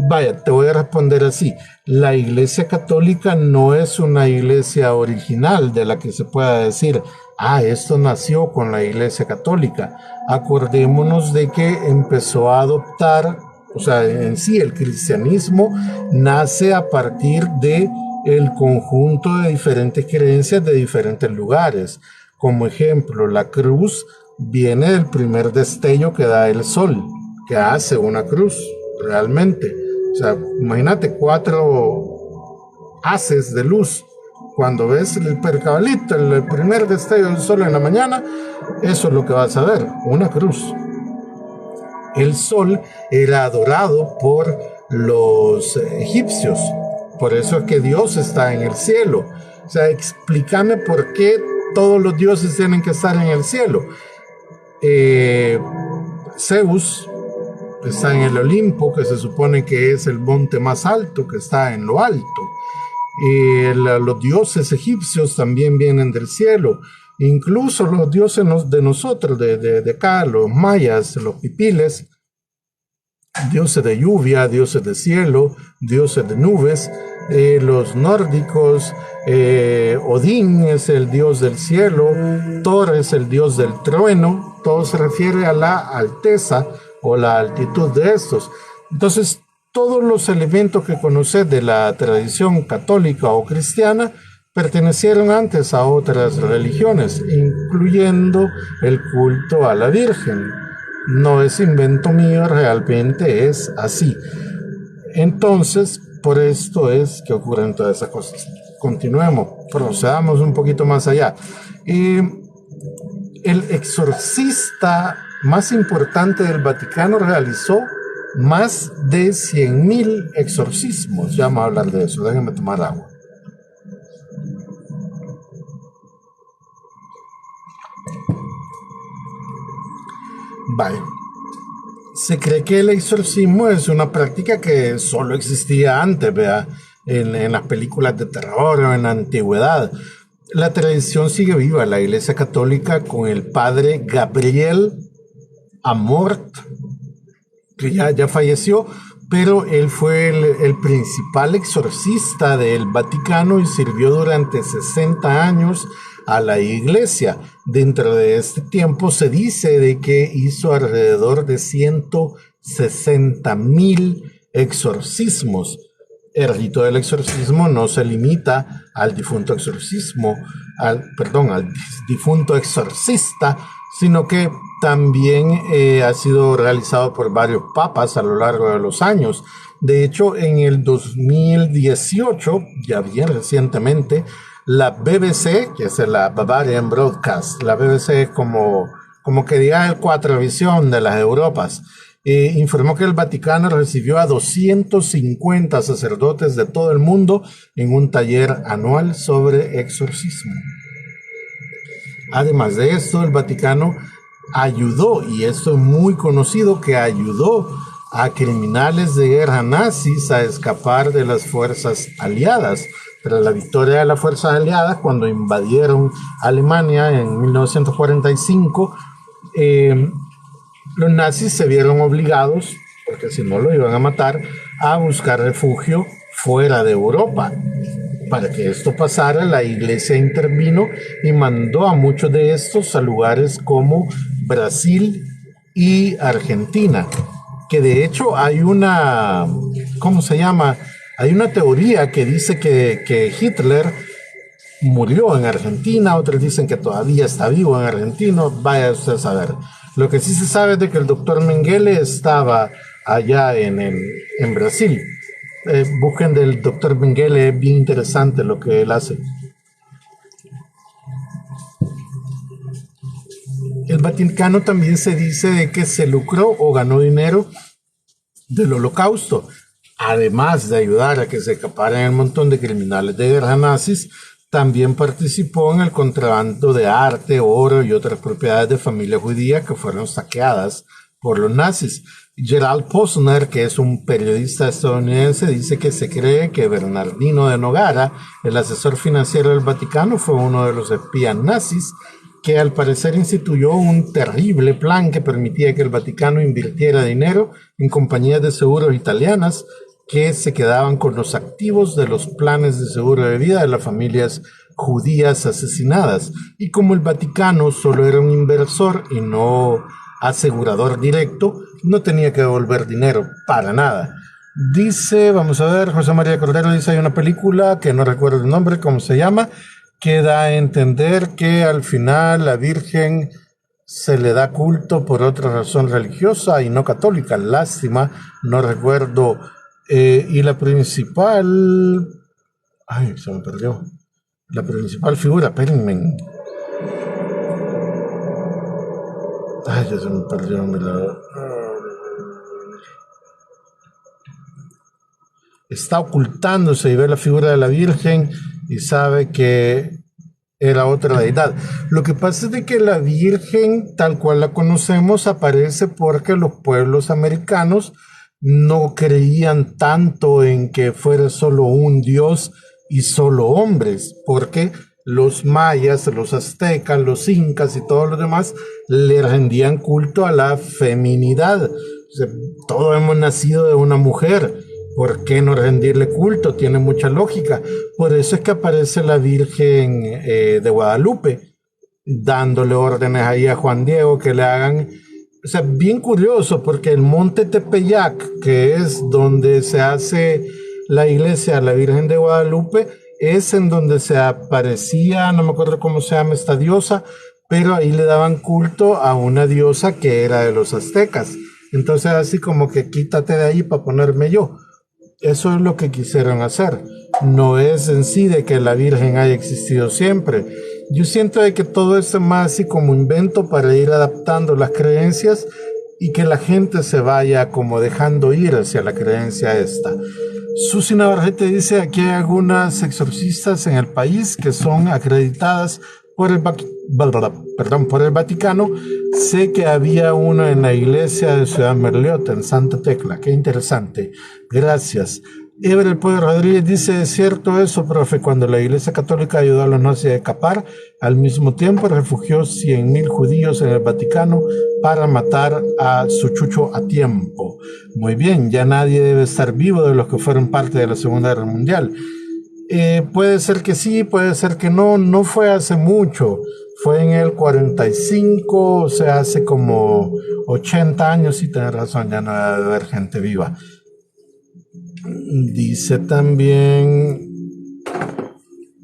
Vaya, te voy a responder así. La Iglesia Católica no es una iglesia original de la que se pueda decir, esto nació con la Iglesia Católica. Acordémonos de que empezó a adoptar, o sea, en sí el cristianismo nace a partir de el conjunto de diferentes creencias de diferentes lugares. Como ejemplo, la cruz viene del primer destello que da el sol, que hace una cruz realmente. O sea, imagínate 4 haces de luz. Cuando ves el percabalito, el primer destello del sol en la mañana, eso es lo que vas a ver, una cruz. El sol era adorado por los egipcios. Por eso es que Dios está en el cielo. O sea, explícame por qué todos los dioses tienen que estar en el cielo. Zeus está en el Olimpo, que se supone que es el monte más alto, que está en lo alto. Los dioses egipcios también vienen del cielo. Incluso los dioses de nosotros, de acá, los mayas, los pipiles, dioses de lluvia, dioses de cielo, dioses de nubes. Los nórdicos, Odín es el dios del cielo, Thor es el dios del trueno. Todo se refiere a la alteza o la altitud de estos. Entonces, todos los elementos que conoces de la tradición católica o cristiana pertenecieron antes a otras religiones, incluyendo el culto a la Virgen. No es invento mío, realmente es así. Entonces, por esto es que ocurren todas esas cosas. Continuemos, procedamos un poquito más allá. El exorcista más importante del Vaticano realizó más de 100,000 exorcismos. Ya vamos a hablar de eso, déjenme tomar agua. Vale. Se cree que el exorcismo es una práctica que solo existía antes, ¿verdad? en las películas de terror o en la antigüedad. La tradición sigue viva. La Iglesia Católica con el padre Gabriel Amort, que ya falleció, pero él fue el principal exorcista del Vaticano y sirvió durante 60 años a la iglesia. Dentro de este tiempo se dice de que hizo alrededor de 160,000 exorcismos. El rito del exorcismo no se limita al difunto al difunto exorcista, sino que también ha sido realizado por varios papas a lo largo de los años. De hecho, en el 2018, ya bien recientemente, la BBC, que es la Bavarian Broadcast, la BBC es como que diga el Cuatrovisión de las Europas, informó que el Vaticano recibió a 250 sacerdotes de todo el mundo en un taller anual sobre exorcismo. Además de esto, el Vaticano ayudó, y esto es muy conocido, que ayudó a criminales de guerra nazis a escapar de las fuerzas aliadas. Tras la victoria de las fuerzas aliadas, cuando invadieron Alemania en 1945, los nazis se vieron obligados, porque si no lo iban a matar, a buscar refugio fuera de Europa. Para que esto pasara, la iglesia intervino y mandó a muchos de estos a lugares como Brasil y Argentina, que de hecho hay una, ¿cómo se llama? Hay una teoría que dice que Hitler murió en Argentina, otros dicen que todavía está vivo en Argentina, vaya usted a saber. Lo que sí se sabe es de que el doctor Mengele estaba allá en Brasil. Busquen del doctor Mengele, es bien interesante lo que él hace. El Vaticano también se dice de que se lucró o ganó dinero del Holocausto, además de ayudar a que se escaparan el montón de criminales de guerra nazis. También participó en el contrabando de arte, oro y otras propiedades de familias judías que fueron saqueadas por los nazis. Gerald Posner, que es un periodista estadounidense, dice que se cree que Bernardino de Nogara, el asesor financiero del Vaticano, fue uno de los espías nazis que al parecer instituyó un terrible plan que permitía que el Vaticano invirtiera dinero en compañías de seguros italianas que se quedaban con los activos de los planes de seguro de vida de las familias judías asesinadas. Y como el Vaticano solo era un inversor y no asegurador directo, no tenía que devolver dinero para nada. Dice, vamos a ver, José María Cordero dice, hay una película que no recuerdo el nombre, cómo se llama, que da a entender que al final la Virgen se le da culto por otra razón religiosa y no católica. Lástima, no recuerdo. Y la principal... Ay, se me perdió. La principal figura, espérenme. Ay, ya se me perdió. Está ocultándose y ve la figura de la Virgen y sabe que era otra deidad. Lo que pasa es de que la Virgen, tal cual la conocemos, aparece porque los pueblos americanos no creían tanto en que fuera solo un dios y solo hombres, porque los mayas, los aztecas, los incas y todos los demás le rendían culto a la feminidad. O sea, todos hemos nacido de una mujer, ¿por qué no rendirle culto? Tiene mucha lógica. Por eso es que aparece la Virgen de Guadalupe, dándole órdenes ahí a Juan Diego que le hagan. O sea, bien curioso, porque el monte Tepeyac, que es donde se hace la iglesia de la Virgen de Guadalupe, es en donde se aparecía, no me acuerdo cómo se llama esta diosa, pero ahí le daban culto a una diosa que era de los aztecas. Entonces así como que quítate de ahí para ponerme yo. Eso es lo que quisieron hacer. No es en sí de que la Virgen haya existido siempre. Yo siento de que todo esto es más así como invento para ir adaptando las creencias y que la gente se vaya como dejando ir hacia la creencia esta. Susi Navarrete dice, aquí hay algunas exorcistas en el país que son acreditadas por el Vaticano. Sé que había una en la iglesia de Ciudad Merliot, en Santa Tecla. Qué interesante. Gracias. Ever el Pollo Rodríguez dice, es cierto eso, profe, cuando la Iglesia Católica ayudó a los nazis a escapar, al mismo tiempo refugió 100.000 judíos en el Vaticano para matar a su chucho a tiempo. Muy bien, ya nadie debe estar vivo de los que fueron parte de la Segunda Guerra Mundial. Puede ser que sí, puede ser que no, no fue hace mucho, fue en el 45, o sea, hace como 80 años, sí tenés razón, ya no debe haber gente viva. Dice también,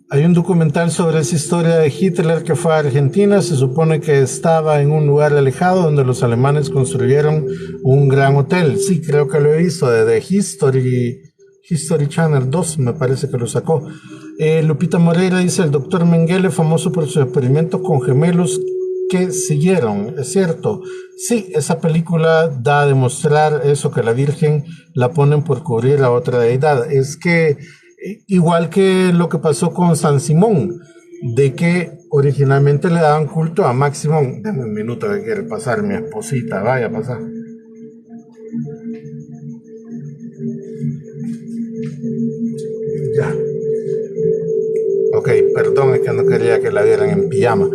hay un documental sobre esa historia de Hitler que fue a Argentina. Se supone que estaba en un lugar alejado donde los alemanes construyeron un gran hotel. Sí, creo que lo he visto, de History Channel 2, me parece que lo sacó. Lupita Moreira dice, el doctor Mengele, famoso por sus experimentos con gemelos que siguieron, es cierto. Sí, esa película da a demostrar eso, que la Virgen la ponen por cubrir a otra deidad. Es que, igual que lo que pasó con San Simón, de que originalmente le daban culto a Maximón. Dame un minuto que quiere pasar mi esposita, vaya a pasar. Ya. Ok, perdón, es que no quería que la vieran en pijama.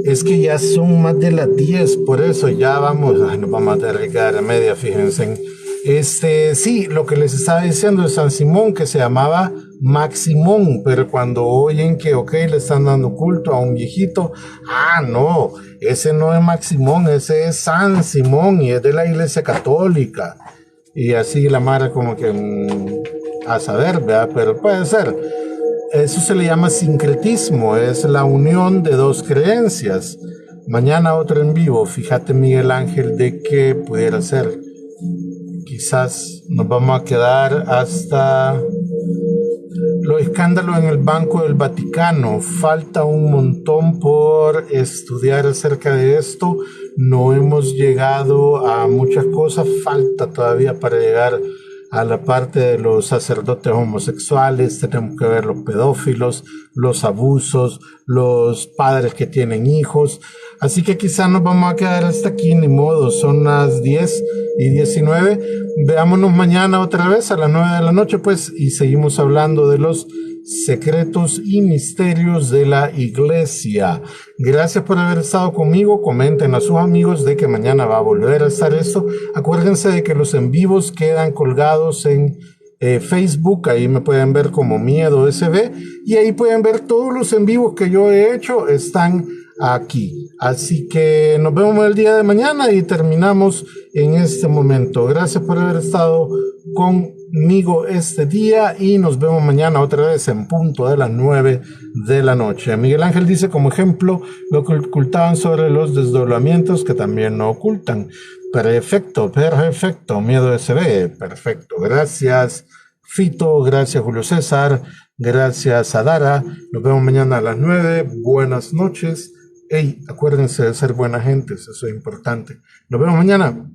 Es que ya son más de las 10, por eso ya vamos, nos vamos a tener que quedar a media, fíjense. Sí, lo que les estaba diciendo de San Simón, que se llamaba Maximón, pero cuando oyen que, ok, le están dando culto a un viejito, no, ese no es Maximón, ese es San Simón y es de la Iglesia Católica. Y así la mara como que, a saber, ¿verdad? Pero puede ser. Eso se le llama sincretismo, es la unión de dos creencias. Mañana otro en vivo, fíjate Miguel Ángel de qué pudiera ser. Quizás nos vamos a quedar hasta los escándalos en el Banco del Vaticano. Falta un montón por estudiar acerca de esto. No hemos llegado a muchas cosas, falta todavía para llegar a la parte de los sacerdotes homosexuales. Tenemos que ver los pedófilos, los abusos, los padres que tienen hijos. Así que quizás nos vamos a quedar hasta aquí, ni modo, son las 10:19. Veámonos mañana otra vez a las 9 de la noche, pues, y seguimos hablando de los secretos y misterios de la iglesia. Gracias por haber estado conmigo. Comenten a sus amigos de que mañana va a volver a estar esto. Acuérdense de que los en vivos quedan colgados en Facebook. Ahí me pueden ver como Miedo SB y ahí pueden ver todos los en vivos que yo he hecho, están aquí. Así que nos vemos el día de mañana y terminamos en este momento. Gracias por haber estado conmigo este día y nos vemos mañana otra vez en punto de las 9 de la noche. Miguel Ángel dice como ejemplo lo que ocultaban sobre los desdoblamientos que también no ocultan. Perfecto, Miedo SB, perfecto. Gracias Fito, gracias Julio César, gracias Adara. Nos vemos mañana a las 9. Buenas noches. Hey, acuérdense de ser buena gente, eso es importante. Nos vemos mañana.